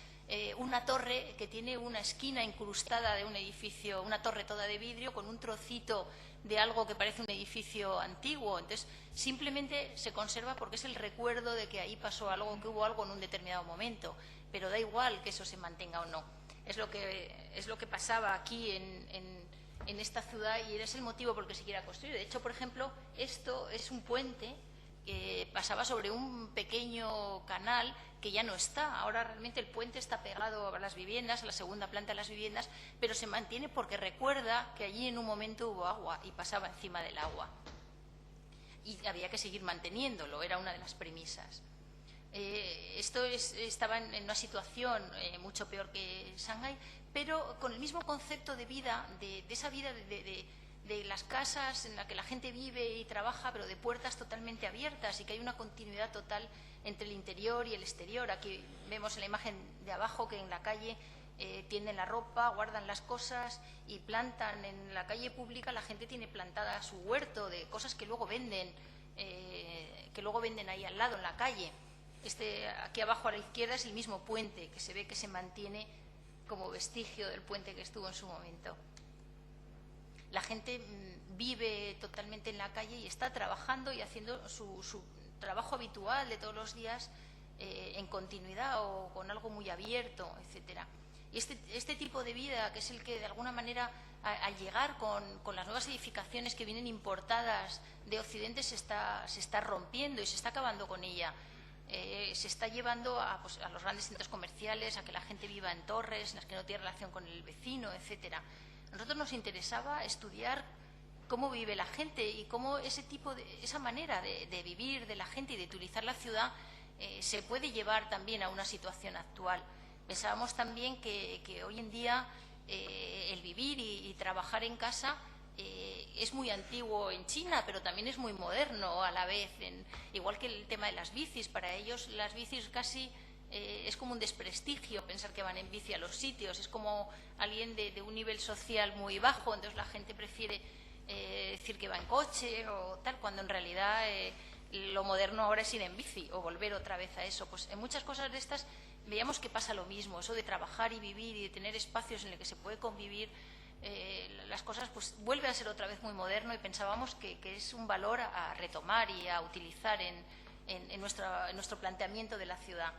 una torre que tiene una esquina incrustada de un edificio, una torre toda de vidrio con un trocito de algo que parece un edificio antiguo. Entonces, simplemente se conserva porque es el recuerdo de que ahí pasó algo, que hubo algo en un determinado momento. Pero da igual que eso se mantenga o no. Es lo que pasaba aquí en esta ciudad y es el motivo por el que se quiera construir. De hecho, por ejemplo, esto es un puente que pasaba sobre un pequeño canal que ya no está. Ahora realmente el puente está pegado a las viviendas, a la segunda planta de las viviendas, pero se mantiene porque recuerda que allí en un momento hubo agua y pasaba encima del agua. Y había que seguir manteniéndolo, era una de las premisas. Esto estaba en una situación mucho peor que Shanghái, pero con el mismo concepto de vida, de esa vida de las casas en las que la gente vive y trabaja, pero de puertas totalmente abiertas y que hay una continuidad total entre el interior y el exterior. Aquí vemos en la imagen de abajo que en la calle tienden la ropa, guardan las cosas y plantan. En la calle pública la gente tiene plantada su huerto de cosas que luego venden ahí al lado en la calle. Aquí abajo a la izquierda es el mismo puente que se ve que se mantiene como vestigio del puente que estuvo en su momento. La gente vive totalmente en la calle y está trabajando y haciendo su trabajo habitual de todos los días en continuidad o con algo muy abierto, etcétera. Y este tipo de vida, que es el que de alguna manera al llegar con las nuevas edificaciones que vienen importadas de Occidente se está rompiendo y se está acabando con ella. Se está llevando a los grandes centros comerciales, a que la gente viva en torres en las que no tiene relación con el vecino, etcétera. A nosotros nos interesaba estudiar cómo vive la gente y cómo esa manera de vivir de la gente y de utilizar la ciudad se puede llevar también a una situación actual. Pensábamos también que hoy en día el vivir y trabajar en casa es muy antiguo en China, pero también es muy moderno a la vez, igual que el tema de las bicis. Para ellos las bicis casi es como un desprestigio pensar que van en bici a los sitios, es como alguien de un nivel social muy bajo, entonces la gente prefiere decir que va en coche o tal, cuando en realidad lo moderno ahora es ir en bici o volver otra vez a eso. Pues en muchas cosas de estas veíamos que pasa lo mismo, eso de trabajar y vivir y de tener espacios en los que se puede convivir, las cosas pues vuelve a ser otra vez muy moderno, y pensábamos que es un valor a retomar y a utilizar en nuestro planteamiento de la ciudad.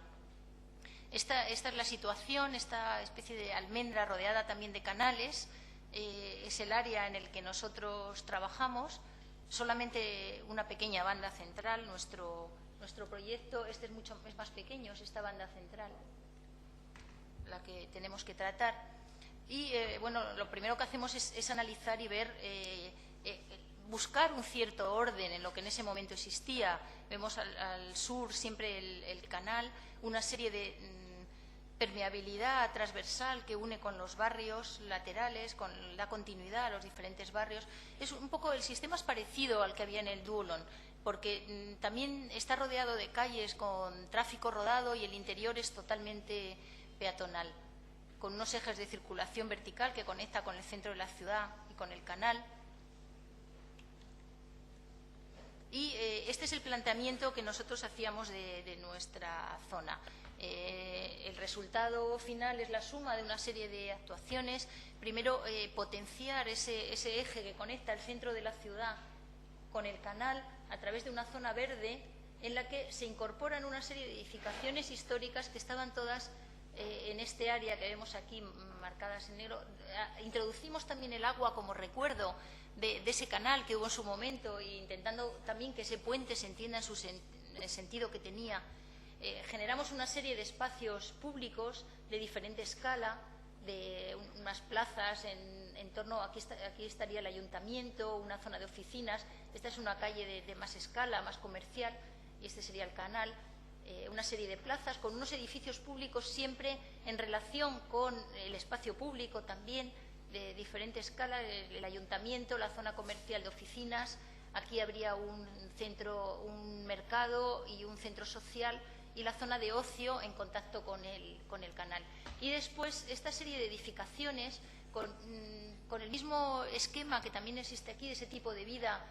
Esta es la situación, esta especie de almendra rodeada también de canales, es el área en el que nosotros trabajamos. Solamente una pequeña banda central, nuestro proyecto, este es más pequeño, es esta banda central la que tenemos que tratar. Y bueno, lo primero que hacemos es analizar y ver, buscar un cierto orden en lo que en ese momento existía. Vemos al sur siempre el canal, una serie de permeabilidad transversal que une con los barrios laterales, da continuidad a los diferentes barrios. Es un poco, el sistema es parecido al que había en el Duolon, porque también está rodeado de calles con tráfico rodado y el interior es totalmente peatonal, con unos ejes de circulación vertical que conecta con el centro de la ciudad y con el canal. Y este es el planteamiento que nosotros hacíamos de nuestra zona. El resultado final es la suma de una serie de actuaciones. Primero, potenciar ese eje que conecta el centro de la ciudad con el canal a través de una zona verde en la que se incorporan una serie de edificaciones históricas que estaban todas en este área que vemos aquí marcadas en negro. Introducimos también el agua como recuerdo de ese canal que hubo en su momento, e intentando también que ese puente se entienda en el sentido que tenía. Generamos una serie de espacios públicos de diferente escala, de unas plazas en torno, aquí estaría el ayuntamiento, una zona de oficinas. Esta es una calle de más escala, más comercial, y este sería el canal. Una serie de plazas con unos edificios públicos siempre en relación con el espacio público también, de diferente escala, el ayuntamiento, la zona comercial de oficinas. Aquí habría un centro, un mercado y un centro social, y la zona de ocio en contacto con el canal. Y después esta serie de edificaciones con el mismo esquema que también existe aquí, de ese tipo de vida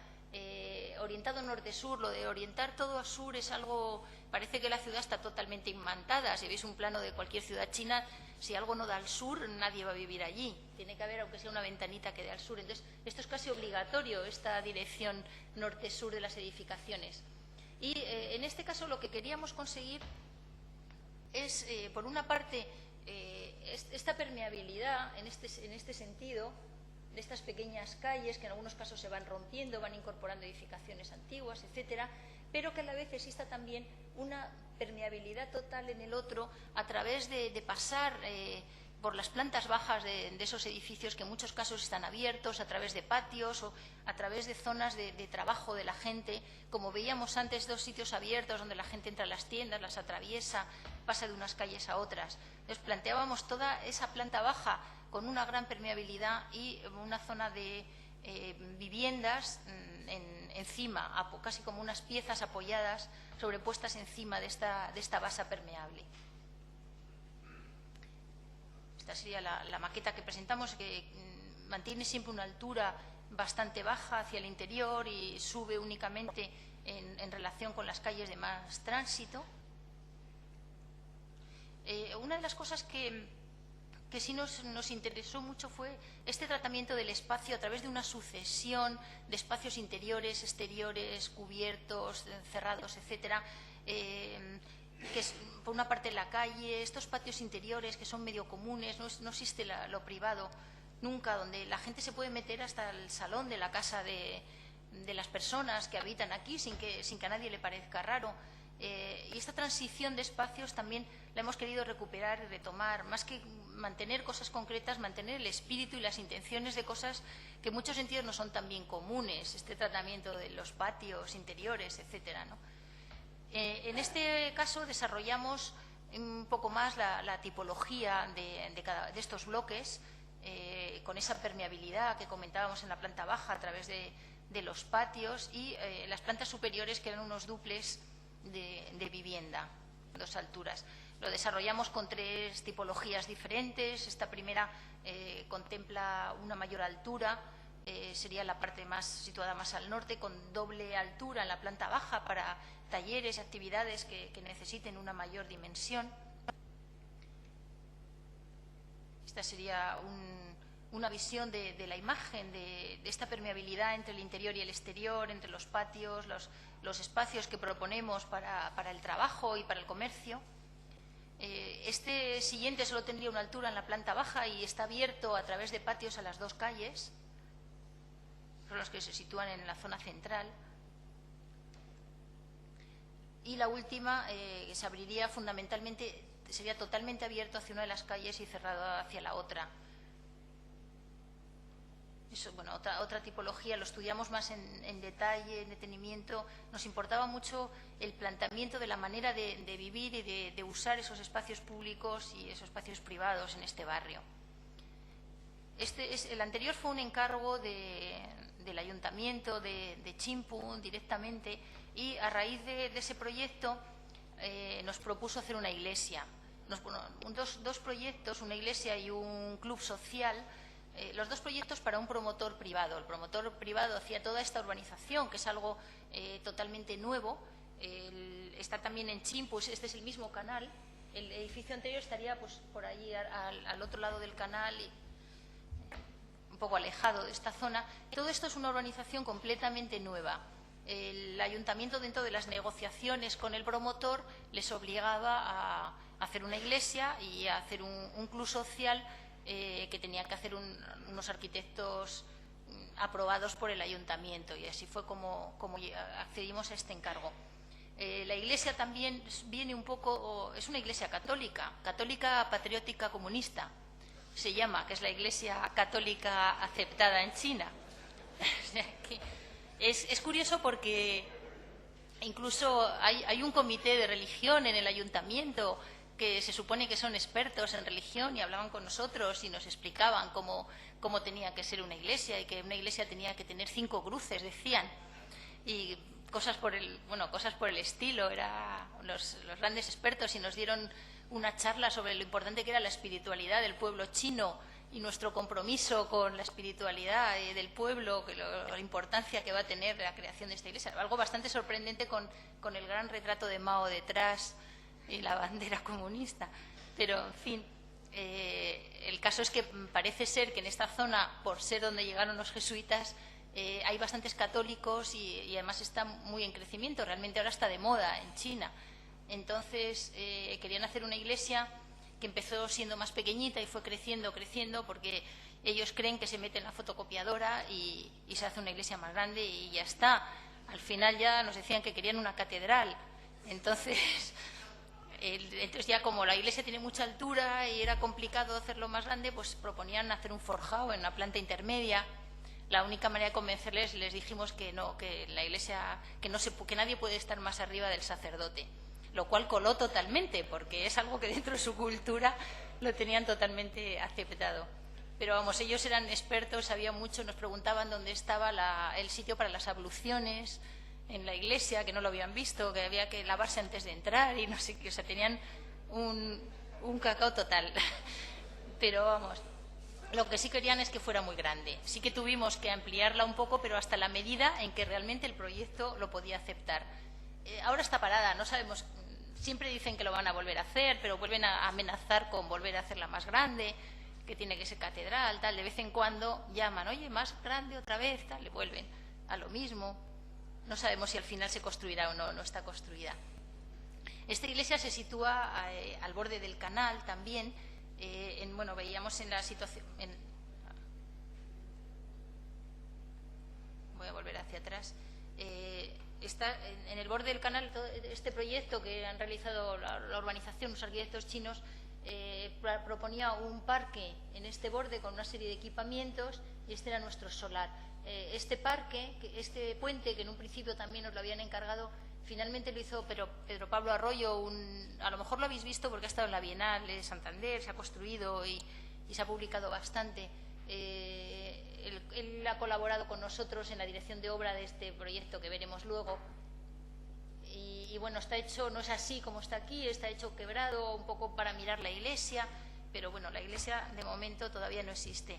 orientado norte-sur. Lo de orientar todo a sur es algo, parece que la ciudad está totalmente imantada. Si veis un plano de cualquier ciudad china, si algo no da al sur, nadie va a vivir allí. Tiene que haber, aunque sea una ventanita que dé al sur. Entonces, esto es casi obligatorio, esta dirección norte-sur de las edificaciones. Y en este caso lo que queríamos conseguir es, por una parte, esta permeabilidad en este sentido, de estas pequeñas calles que en algunos casos se van rompiendo, van incorporando edificaciones antiguas, etcétera, pero que a la vez exista también una permeabilidad total en el otro, a través de pasar por las plantas bajas de esos edificios que en muchos casos están abiertos, a través de patios o a través de zonas de trabajo de la gente. Como veíamos antes, dos sitios abiertos donde la gente entra a las tiendas, las atraviesa, pasa de unas calles a otras. Entonces planteábamos toda esa planta baja con una gran permeabilidad y una zona de viviendas encima, casi como unas piezas apoyadas, sobrepuestas encima de esta base permeable. Esta sería la maqueta que presentamos, que mantiene siempre una altura bastante baja hacia el interior y sube únicamente en relación con las calles de más tránsito. Una de las cosas que sí nos interesó mucho fue este tratamiento del espacio a través de una sucesión de espacios interiores, exteriores, cubiertos, cerrados, etcétera, que es por una parte la calle, estos patios interiores que son medio comunes, no existe lo privado nunca, donde la gente se puede meter hasta el salón de la casa de las personas que habitan aquí sin que a nadie le parezca raro. Y esta transición de espacios también la hemos querido recuperar y retomar, más que mantener cosas concretas, mantener el espíritu y las intenciones de cosas que en muchos sentidos no son tan bien comunes, este tratamiento de los patios interiores, etcétera, ¿no? En este caso desarrollamos un poco más la tipología de estos bloques. con esa permeabilidad que comentábamos en la planta baja a través de los patios, y las plantas superiores, que eran unos dúplex de vivienda, 2 alturas. Lo desarrollamos con 3 tipologías diferentes. Esta primera contempla una mayor altura, sería la parte situada más al norte, con doble altura en la planta baja para talleres y actividades que necesiten una mayor dimensión. Esta sería una visión de la imagen de esta permeabilidad entre el interior y el exterior, entre los patios, los espacios que proponemos para el trabajo y para el comercio. Este siguiente solo tendría una altura en la planta baja y está abierto a través de patios a las 2 calles, son los que se sitúan en la zona central. Y la última se abriría fundamentalmente, sería totalmente abierto hacia una de las calles y cerrado hacia la otra. Eso, bueno, otra tipología, lo estudiamos más en detalle, en detenimiento. Nos importaba mucho el planteamiento de la manera de vivir y de usar esos espacios públicos y esos espacios privados en este barrio. El anterior fue un encargo del Ayuntamiento de Chimpún directamente, y a raíz de ese proyecto nos propuso hacer una iglesia. Dos proyectos, una iglesia y un club social. Los 2 proyectos para un promotor privado. El promotor privado hacía toda esta urbanización, que es algo totalmente nuevo. Está también en Chimpún, este es el mismo canal. El edificio anterior estaría pues por allí al otro lado del canal, y un poco alejado de esta zona. Todo esto es una urbanización completamente nueva. El ayuntamiento, dentro de las negociaciones con el promotor, les obligaba a hacer una iglesia y a hacer un club social que tenía que hacer unos arquitectos aprobados por el ayuntamiento, y así fue como accedimos a este encargo. La iglesia también viene un poco, es una iglesia católica patriótica comunista, se llama, que es la iglesia católica aceptada en China. O sea que es curioso porque incluso hay un comité de religión en el ayuntamiento que se supone que son expertos en religión, y hablaban con nosotros y nos explicaban cómo tenía que ser una iglesia, y que una iglesia tenía que tener 5 cruces, decían, y cosas por el estilo. Eran los grandes expertos, y nos dieron una charla sobre lo importante que era la espiritualidad del pueblo chino y nuestro compromiso con la espiritualidad del pueblo, la importancia que va a tener la creación de esta iglesia. Algo bastante sorprendente con el gran retrato de Mao detrás y la bandera comunista. Pero, en fin, el caso es que parece ser que en esta zona, por ser donde llegaron los jesuitas, hay bastantes católicos y además está muy en crecimiento. Realmente ahora está de moda en China. Entonces, querían hacer una iglesia que empezó siendo más pequeñita y fue creciendo, porque ellos creen que se mete en la fotocopiadora y se hace una iglesia más grande y ya está. Al final ya nos decían que querían una catedral. Entonces ya como la iglesia tiene mucha altura y era complicado hacerlo más grande, pues proponían hacer un forjado en la planta intermedia. La única manera de convencerles, les dijimos que no, que la iglesia, que nadie puede estar más arriba del sacerdote, lo cual coló totalmente, porque es algo que dentro de su cultura lo tenían totalmente aceptado. Pero vamos, ellos eran expertos, sabían mucho, nos preguntaban dónde estaba el sitio para las abluciones en la iglesia, que no lo habían visto, que había que lavarse antes de entrar y no sé qué, o sea, tenían un cacao total. Pero vamos, lo que sí querían es que fuera muy grande. Sí que tuvimos que ampliarla un poco, pero hasta la medida en que realmente el proyecto lo podía aceptar. Ahora está parada, no sabemos, siempre dicen que lo van a volver a hacer, pero vuelven a amenazar con volver a hacerla más grande, que tiene que ser catedral, tal. De vez en cuando llaman, oye, más grande otra vez, tal, le vuelven a lo mismo. No sabemos si al final se construirá o no, no está construida. Esta iglesia se sitúa al borde del canal también. Veíamos en la situación... voy a volver hacia atrás. Está en el borde del canal este proyecto que han realizado la urbanización, los arquitectos chinos, proponía un parque en este borde con una serie de equipamientos, y este era nuestro solar. Este parque, este puente, que en un principio también nos lo habían encargado, finalmente lo hizo Pedro Pablo Arroyo. A lo mejor lo habéis visto porque ha estado en la Bienal de Santander, se ha construido y y se ha publicado bastante. Él ha colaborado con nosotros en la dirección de obra de este proyecto que veremos luego. Y bueno, está hecho, no es así como está aquí, está hecho quebrado un poco para mirar la iglesia, pero bueno, la iglesia de momento todavía no existe.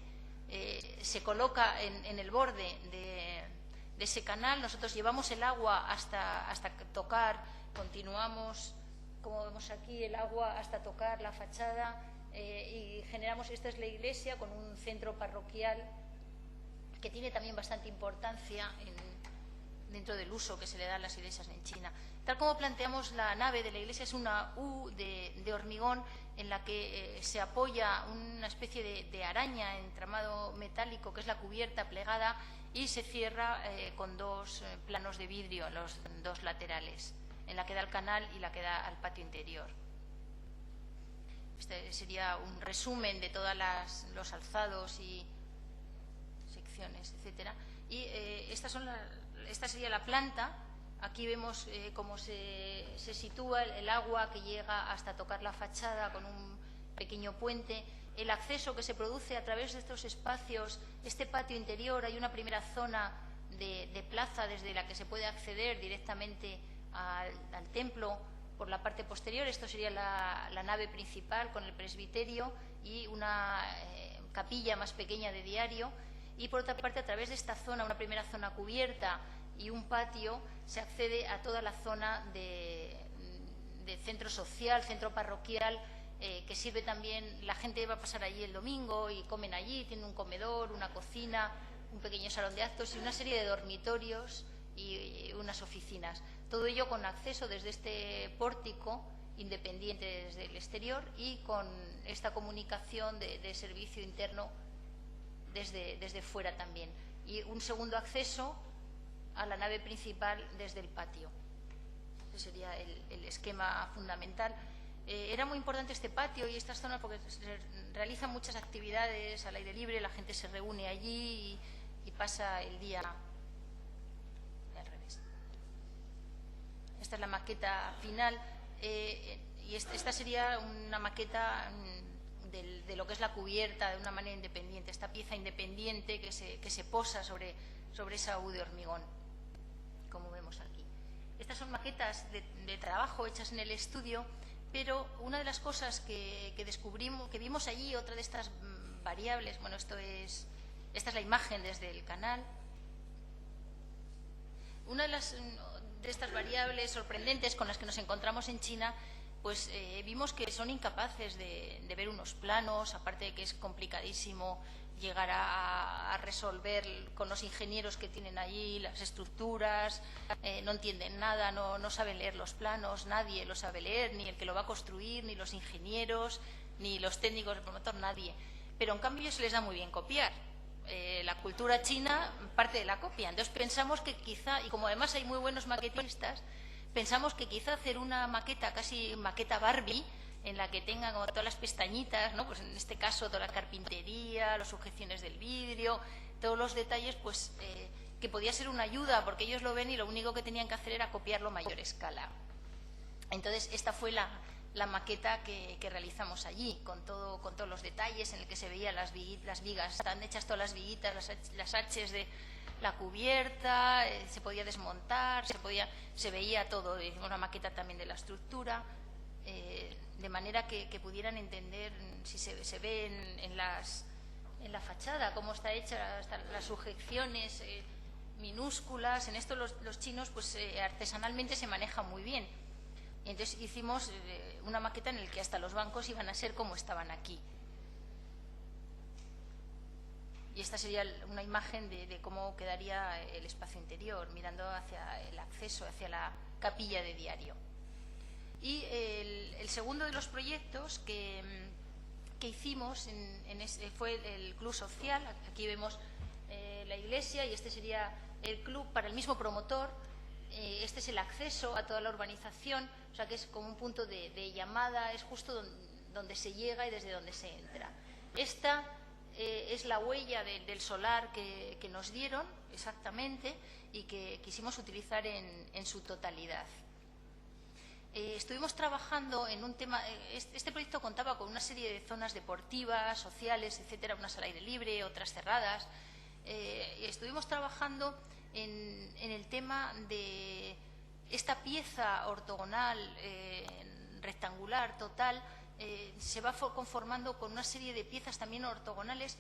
Se coloca en el borde de ese canal. Nosotros llevamos el agua hasta tocar, continuamos, como vemos aquí, el agua hasta tocar la fachada, y generamos, esta es la iglesia con un centro parroquial que tiene también bastante importancia dentro del uso que se le da a las iglesias en China. Tal como planteamos, la nave de la iglesia es una U de hormigón en la que se apoya una especie de araña, entramado metálico, que es la cubierta plegada, y se cierra con dos planos de vidrio en los dos laterales, en la que da al canal y la que da al patio interior. Este sería un resumen de todos los alzados y secciones, etcétera. Y esta sería la planta. Aquí vemos cómo se sitúa el agua que llega hasta tocar la fachada con un pequeño puente. El acceso que se produce a través de estos espacios, este patio interior, hay una primera zona de plaza desde la que se puede acceder directamente al templo por la parte posterior. Esto sería la nave principal con el presbiterio y una capilla más pequeña de diario. Y por otra parte, a través de esta zona, una primera zona cubierta y un patio, se accede a toda la zona de centro social, centro parroquial, que sirve también. La gente va a pasar allí el domingo y comen allí, tienen un comedor, una cocina, un pequeño salón de actos y una serie de dormitorios y unas oficinas. Todo ello con acceso desde este pórtico independiente desde el exterior y con esta comunicación de servicio interno desde fuera también. Y un segundo acceso a la nave principal desde el patio. Ese sería el esquema fundamental. Era muy importante este patio y estas zonas porque se realizan muchas actividades al aire libre, la gente se reúne allí y pasa el día al revés. Esta es la maqueta final, y esta sería una maqueta de lo que es la cubierta de una manera independiente, esta pieza independiente que se posa sobre esa U de hormigón, como vemos aquí. Estas son maquetas de trabajo hechas en el estudio, pero una de las cosas que descubrimos, que vimos allí, otra de estas variables, bueno, esta es la imagen desde el canal. Una de estas variables sorprendentes con las que nos encontramos en China, pues vimos que son incapaces de ver unos planos, aparte de que es complicadísimo llegar a resolver con los ingenieros que tienen allí las estructuras, no entienden nada, no saben leer los planos, nadie lo sabe leer, ni el que lo va a construir, ni los ingenieros, ni los técnicos del promotor, nadie. Pero en cambio se les da muy bien copiar. La cultura china parte de la copia. Entonces pensamos que quizá, y como además hay muy buenos maquetistas, pensamos que quizá hacer una maqueta, casi maqueta Barbie, en la que tenga como todas las pestañitas, ¿no? Pues en este caso toda la carpintería, las sujeciones del vidrio, todos los detalles, pues que podía ser una ayuda, porque ellos lo ven y lo único que tenían que hacer era copiarlo a mayor escala. Entonces esta fue la maqueta que realizamos allí, con todos los detalles, en el que se veían las vigas, están hechas todas las viguitas, las haches de la cubierta, se podía desmontar, se veía todo. Hicimos una maqueta también de la estructura, de manera que pudieran entender si se ve en la fachada cómo está hecha, hasta las sujeciones minúsculas. En esto los chinos pues artesanalmente se manejan muy bien. Y entonces hicimos una maqueta en la que hasta los bancos iban a ser como estaban aquí. Y esta sería una imagen de cómo quedaría el espacio interior, mirando hacia el acceso, hacia la capilla de diario. Y el segundo de los proyectos que hicimos fue el club social. Aquí vemos la iglesia y este sería el club para el mismo promotor. Este es el acceso a toda la urbanización, o sea que es como un punto de llamada, es justo donde se llega y desde donde se entra. Esta es la huella del solar que nos dieron exactamente y que quisimos utilizar en su totalidad. estuvimos trabajando en un tema. Este proyecto contaba con una serie de zonas deportivas, sociales, etcétera, unas al aire libre, otras cerradas. Y estuvimos trabajando en el tema de esta pieza ortogonal, rectangular, total. Se va conformando con una serie de piezas también ortogonales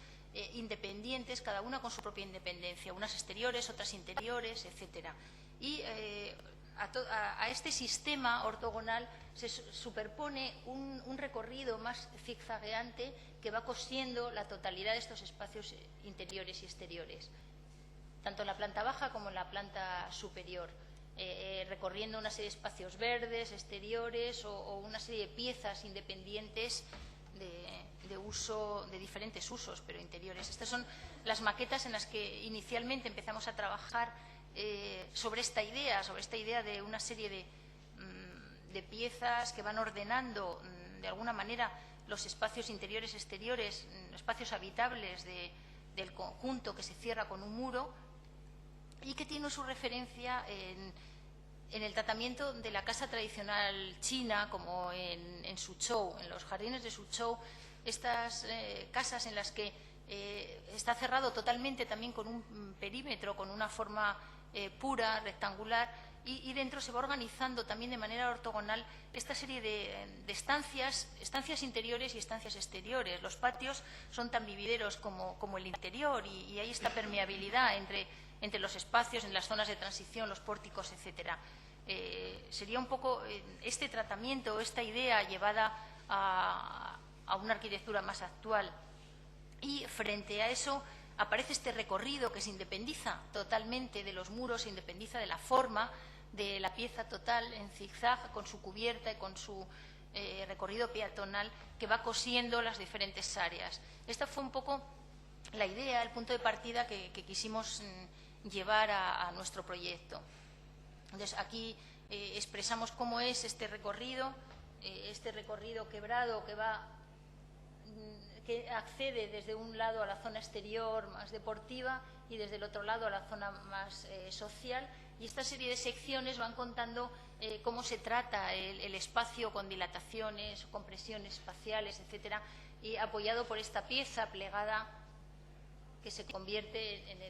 independientes, cada una con su propia independencia, unas exteriores, otras interiores, etcétera. Y a este sistema ortogonal se superpone un recorrido más zigzagueante que va cosiendo la totalidad de estos espacios interiores y exteriores, tanto en la planta baja como en la planta superior, recorriendo una serie de espacios verdes, exteriores o una serie de piezas independientes de uso, de diferentes usos, pero interiores. Estas son las maquetas en las que inicialmente empezamos a trabajar sobre esta idea de una serie de piezas que van ordenando de alguna manera los espacios interiores, exteriores, espacios habitables del conjunto que se cierra con un muro y que tiene su referencia en el tratamiento de la casa tradicional china, como en Suzhou, en los jardines de Suzhou, estas casas en las que está cerrado totalmente también con un perímetro, con una forma pura, rectangular, y dentro se va organizando también de manera ortogonal esta serie de estancias interiores y estancias exteriores. Los patios son tan vivideros como el interior y hay esta permeabilidad entre los espacios, en las zonas de transición, los pórticos, etcétera. Sería un poco este tratamiento, esta idea llevada a una arquitectura más actual. Y frente a eso aparece este recorrido que se independiza totalmente de los muros, se independiza de la forma de la pieza total en zigzag, con su cubierta y con su recorrido peatonal que va cosiendo las diferentes áreas. Esta fue un poco la idea, el punto de partida que quisimos llevar a nuestro proyecto. Entonces, aquí expresamos cómo es este recorrido quebrado que accede desde un lado a la zona exterior más deportiva y desde el otro lado a la zona más social, y esta serie de secciones van contando cómo se trata el espacio con dilataciones, compresiones espaciales, etcétera, y apoyado por esta pieza plegada que se convierte en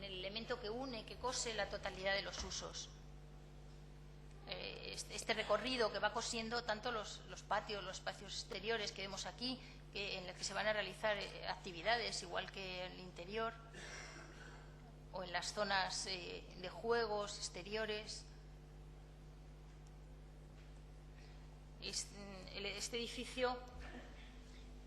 el elemento que une, que cose la totalidad de los usos. Este recorrido que va cosiendo tanto los patios, los espacios exteriores que vemos aquí, en los que se van a realizar actividades igual que en el interior, o en las zonas de juegos exteriores. Este edificio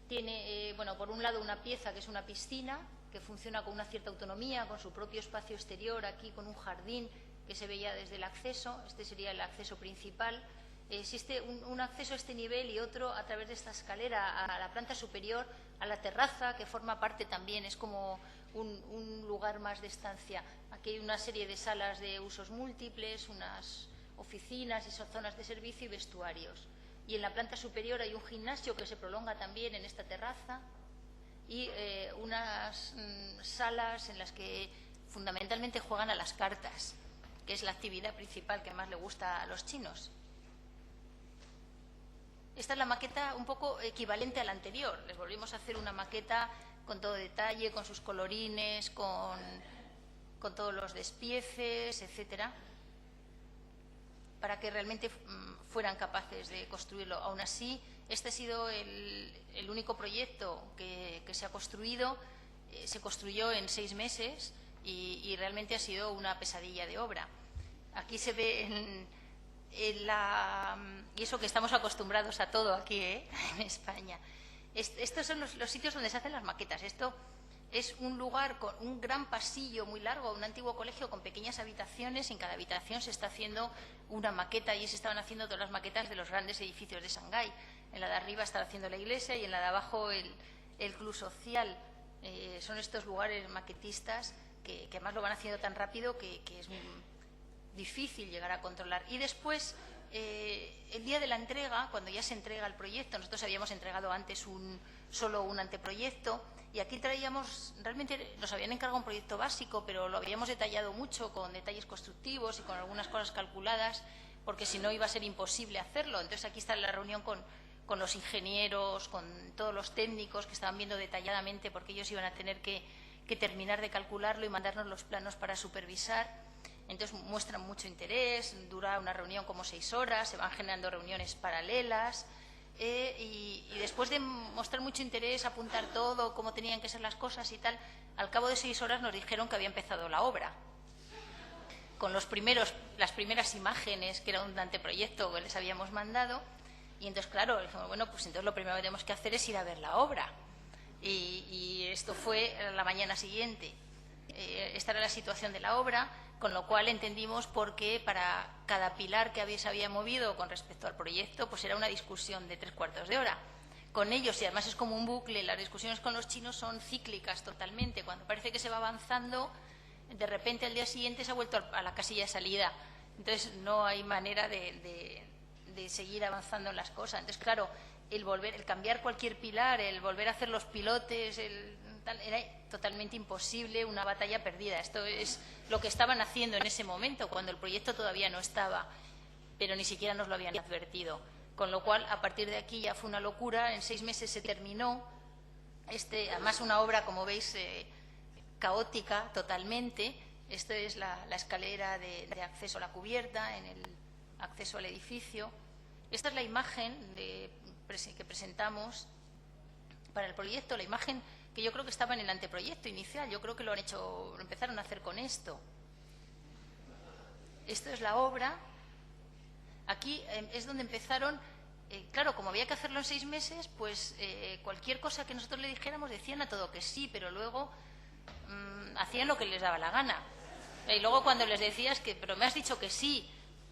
tiene, por un lado, una pieza que es una piscina, que funciona con una cierta autonomía, con su propio espacio exterior, aquí con un jardín que se veía desde el acceso. Este sería el acceso principal. Existe un acceso a este nivel y otro a través de esta escalera a la planta superior, a la terraza, que forma parte también, es como un lugar más de estancia. Aquí hay una serie de salas de usos múltiples, unas oficinas y zonas de servicio y vestuarios. Y en la planta superior hay un gimnasio que se prolonga también en esta terraza y unas salas en las que fundamentalmente juegan a las cartas, que es la actividad principal que más le gusta a los chinos. Esta es la maqueta un poco equivalente a la anterior. Les volvimos a hacer una maqueta con todo detalle, con sus colorines, con todos los despieces, etcétera, para que realmente fueran capaces de construirlo. Aún así, este ha sido el único proyecto que se ha construido. Se construyó en 6 meses y realmente ha sido una pesadilla de obra. Aquí se ve y eso que estamos acostumbrados a todo aquí, en España. Estos son los sitios donde se hacen las maquetas. Esto es un lugar con un gran pasillo muy largo, un antiguo colegio con pequeñas habitaciones. En cada habitación se está haciendo una maqueta, y se estaban haciendo todas las maquetas de los grandes edificios de Shanghái. En la de arriba están haciendo la iglesia y en la de abajo el club social. Son estos lugares maquetistas que además lo van haciendo tan rápido que es muy difícil llegar a controlar. Y después, el día de la entrega, cuando ya se entrega el proyecto, nosotros habíamos entregado antes solo un anteproyecto, y aquí traíamos, realmente nos habían encargado un proyecto básico, pero lo habíamos detallado mucho, con detalles constructivos y con algunas cosas calculadas, porque si no iba a ser imposible hacerlo. Entonces aquí está la reunión con los ingenieros, con todos los técnicos que estaban viendo detalladamente, porque ellos iban a tener que terminar de calcularlo y mandarnos los planos para supervisar. Entonces muestran mucho interés, dura una reunión como 6 horas, se van generando reuniones paralelas. Y después de mostrar mucho interés, apuntar todo, cómo tenían que ser las cosas y tal, al cabo de 6 horas nos dijeron que había empezado la obra. Con las primeras imágenes, que era un anteproyecto que les habíamos mandado. Y entonces, claro, dijimos, bueno, pues entonces lo primero que tenemos que hacer es ir a ver la obra. Y esto fue la mañana siguiente. Esta era la situación de la obra, con lo cual entendimos por qué para cada pilar que se había movido con respecto al proyecto, pues era una discusión de 3/4 de hora. Con ellos, y además es como un bucle, las discusiones con los chinos son cíclicas totalmente. Cuando parece que se va avanzando, de repente al día siguiente se ha vuelto a la casilla de salida. Entonces no hay manera de seguir avanzando en las cosas. Entonces, claro, el cambiar cualquier pilar, el volver a hacer los pilotes, era totalmente imposible, una batalla perdida. Esto es lo que estaban haciendo en ese momento, cuando el proyecto todavía no estaba, pero ni siquiera nos lo habían advertido. Con lo cual, a partir de aquí ya fue una locura. En 6 meses se terminó. Además, una obra, como veis, caótica totalmente. Esto es la escalera de acceso a la cubierta, en el acceso al edificio. Esta es la imagen que presentamos para el proyecto, la imagen que yo creo que estaba en el anteproyecto inicial. Yo creo que lo empezaron a hacer con esto. Esto es la obra. Aquí es donde empezaron. Claro, como había que hacerlo en 6 meses, pues cualquier cosa que nosotros le dijéramos decían a todo que sí, pero luego hacían lo que les daba la gana. Y luego cuando les decías que, pero me has dicho que sí,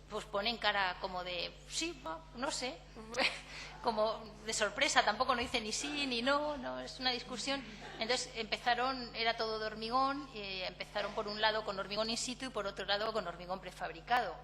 pues ponen cara como de, sí, no sé, como de sorpresa, tampoco no dice ni sí ni no, es una discusión. Entonces era todo de hormigón, empezaron por un lado con hormigón in situ y por otro lado con hormigón prefabricado.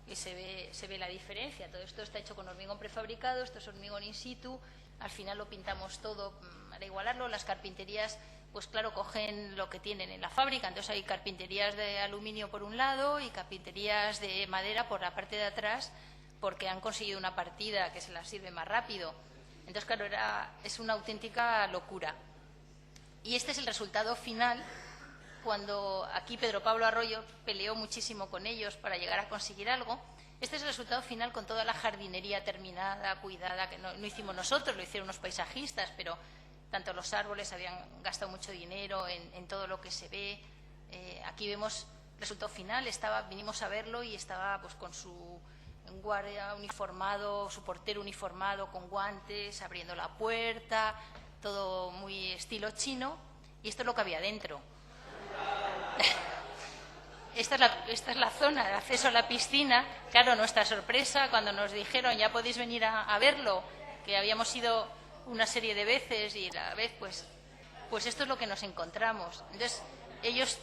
Y se ve la diferencia. Todo esto está hecho con hormigón prefabricado, esto es hormigón in situ. Al final lo pintamos todo para igualarlo. Las carpinterías, pues claro, cogen lo que tienen en la fábrica. Entonces hay carpinterías de aluminio por un lado y carpinterías de madera por la parte de atrás, porque han conseguido una partida que se las sirve más rápido. Entonces, claro, es una auténtica locura. Y este es el resultado final, cuando aquí Pedro Pablo Arroyo peleó muchísimo con ellos para llegar a conseguir algo. Este es el resultado final, con toda la jardinería terminada, cuidada, que no hicimos nosotros, lo hicieron unos paisajistas, pero tanto los árboles habían gastado mucho dinero en todo lo que se ve. Aquí vemos el resultado final. Vinimos a verlo y estaba pues con su guardia uniformado, su portero uniformado con guantes, abriendo la puerta, todo muy estilo chino. Y esto es lo que había dentro. Esta es la zona de acceso a la piscina. Claro, nuestra sorpresa cuando nos dijeron ya podéis venir a verlo, que habíamos ido una serie de veces y la vez pues esto es lo que nos encontramos. Entonces ellos,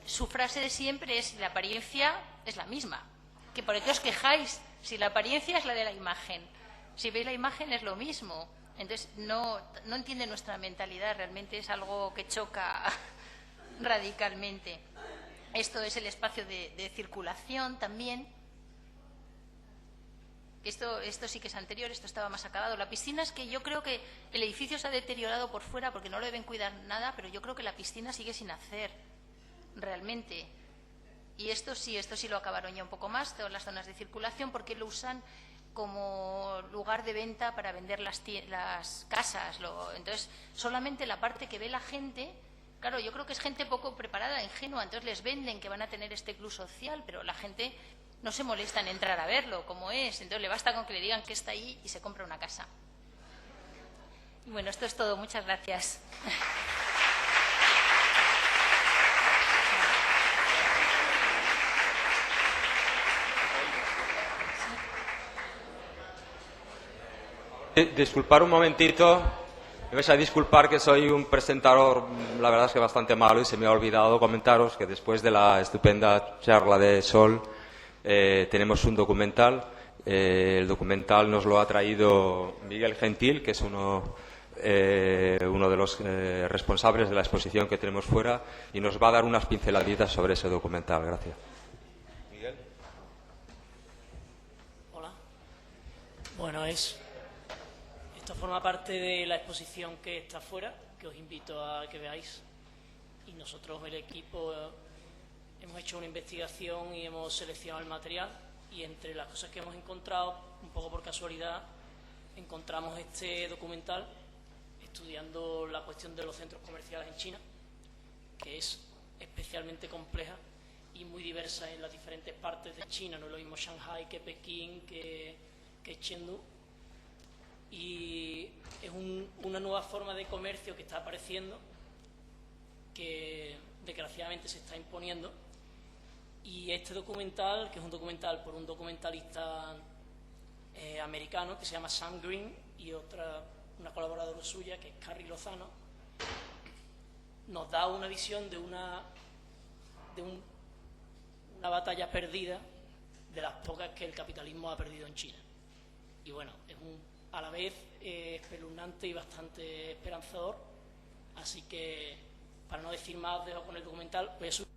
su frase de siempre es: la apariencia es la misma, que por qué os quejáis si la apariencia es la de la imagen, si veis la imagen es lo mismo. Entonces no entiende nuestra mentalidad, realmente es algo que choca radicalmente. Esto es el espacio de circulación también. Esto sí que es anterior, esto estaba más acabado. La piscina, es que yo creo que el edificio se ha deteriorado por fuera porque no lo deben cuidar nada, pero yo creo que la piscina sigue sin hacer, realmente. Y esto sí lo acabaron ya un poco más, todas las zonas de circulación, porque lo usan como lugar de venta para vender las casas. Entonces, solamente la parte que ve la gente, claro, yo creo que es gente poco preparada, ingenua, entonces les venden que van a tener este club social, pero la gente no se molesta en entrar a verlo, como es. Entonces le basta con que le digan que está ahí y se compra una casa. Y bueno, esto es todo. Muchas gracias. Disculpar un momentito. Me vais a disculpar que soy un presentador, la verdad es que bastante malo, y se me ha olvidado comentaros que después de la estupenda charla de Sol tenemos un documental. El documental nos lo ha traído Miguel Gentil, que es uno de los responsables de la exposición que tenemos fuera, y nos va a dar unas pinceladitas sobre ese documental. Gracias. Miguel. Bueno, esto forma parte de la exposición que está afuera, que os invito a que veáis. Y nosotros, el equipo, hemos hecho una investigación y hemos seleccionado el material. Y entre las cosas que hemos encontrado, un poco por casualidad, encontramos este documental estudiando la cuestión de los centros comerciales en China, que es especialmente compleja y muy diversa en las diferentes partes de China. No es lo mismo Shanghai que Pekín, que Chengdu. Y es una nueva forma de comercio que está apareciendo, que desgraciadamente se está imponiendo. Y este documental, que es un documental por un documentalista americano que se llama Sam Green, y una colaboradora suya que es Carrie Lozano, nos da una visión de una batalla perdida, de las pocas que el capitalismo ha perdido en China. Y bueno, es a la vez espeluznante y bastante esperanzador. Así que, para no decir más, os dejo con el documental. Voy a subir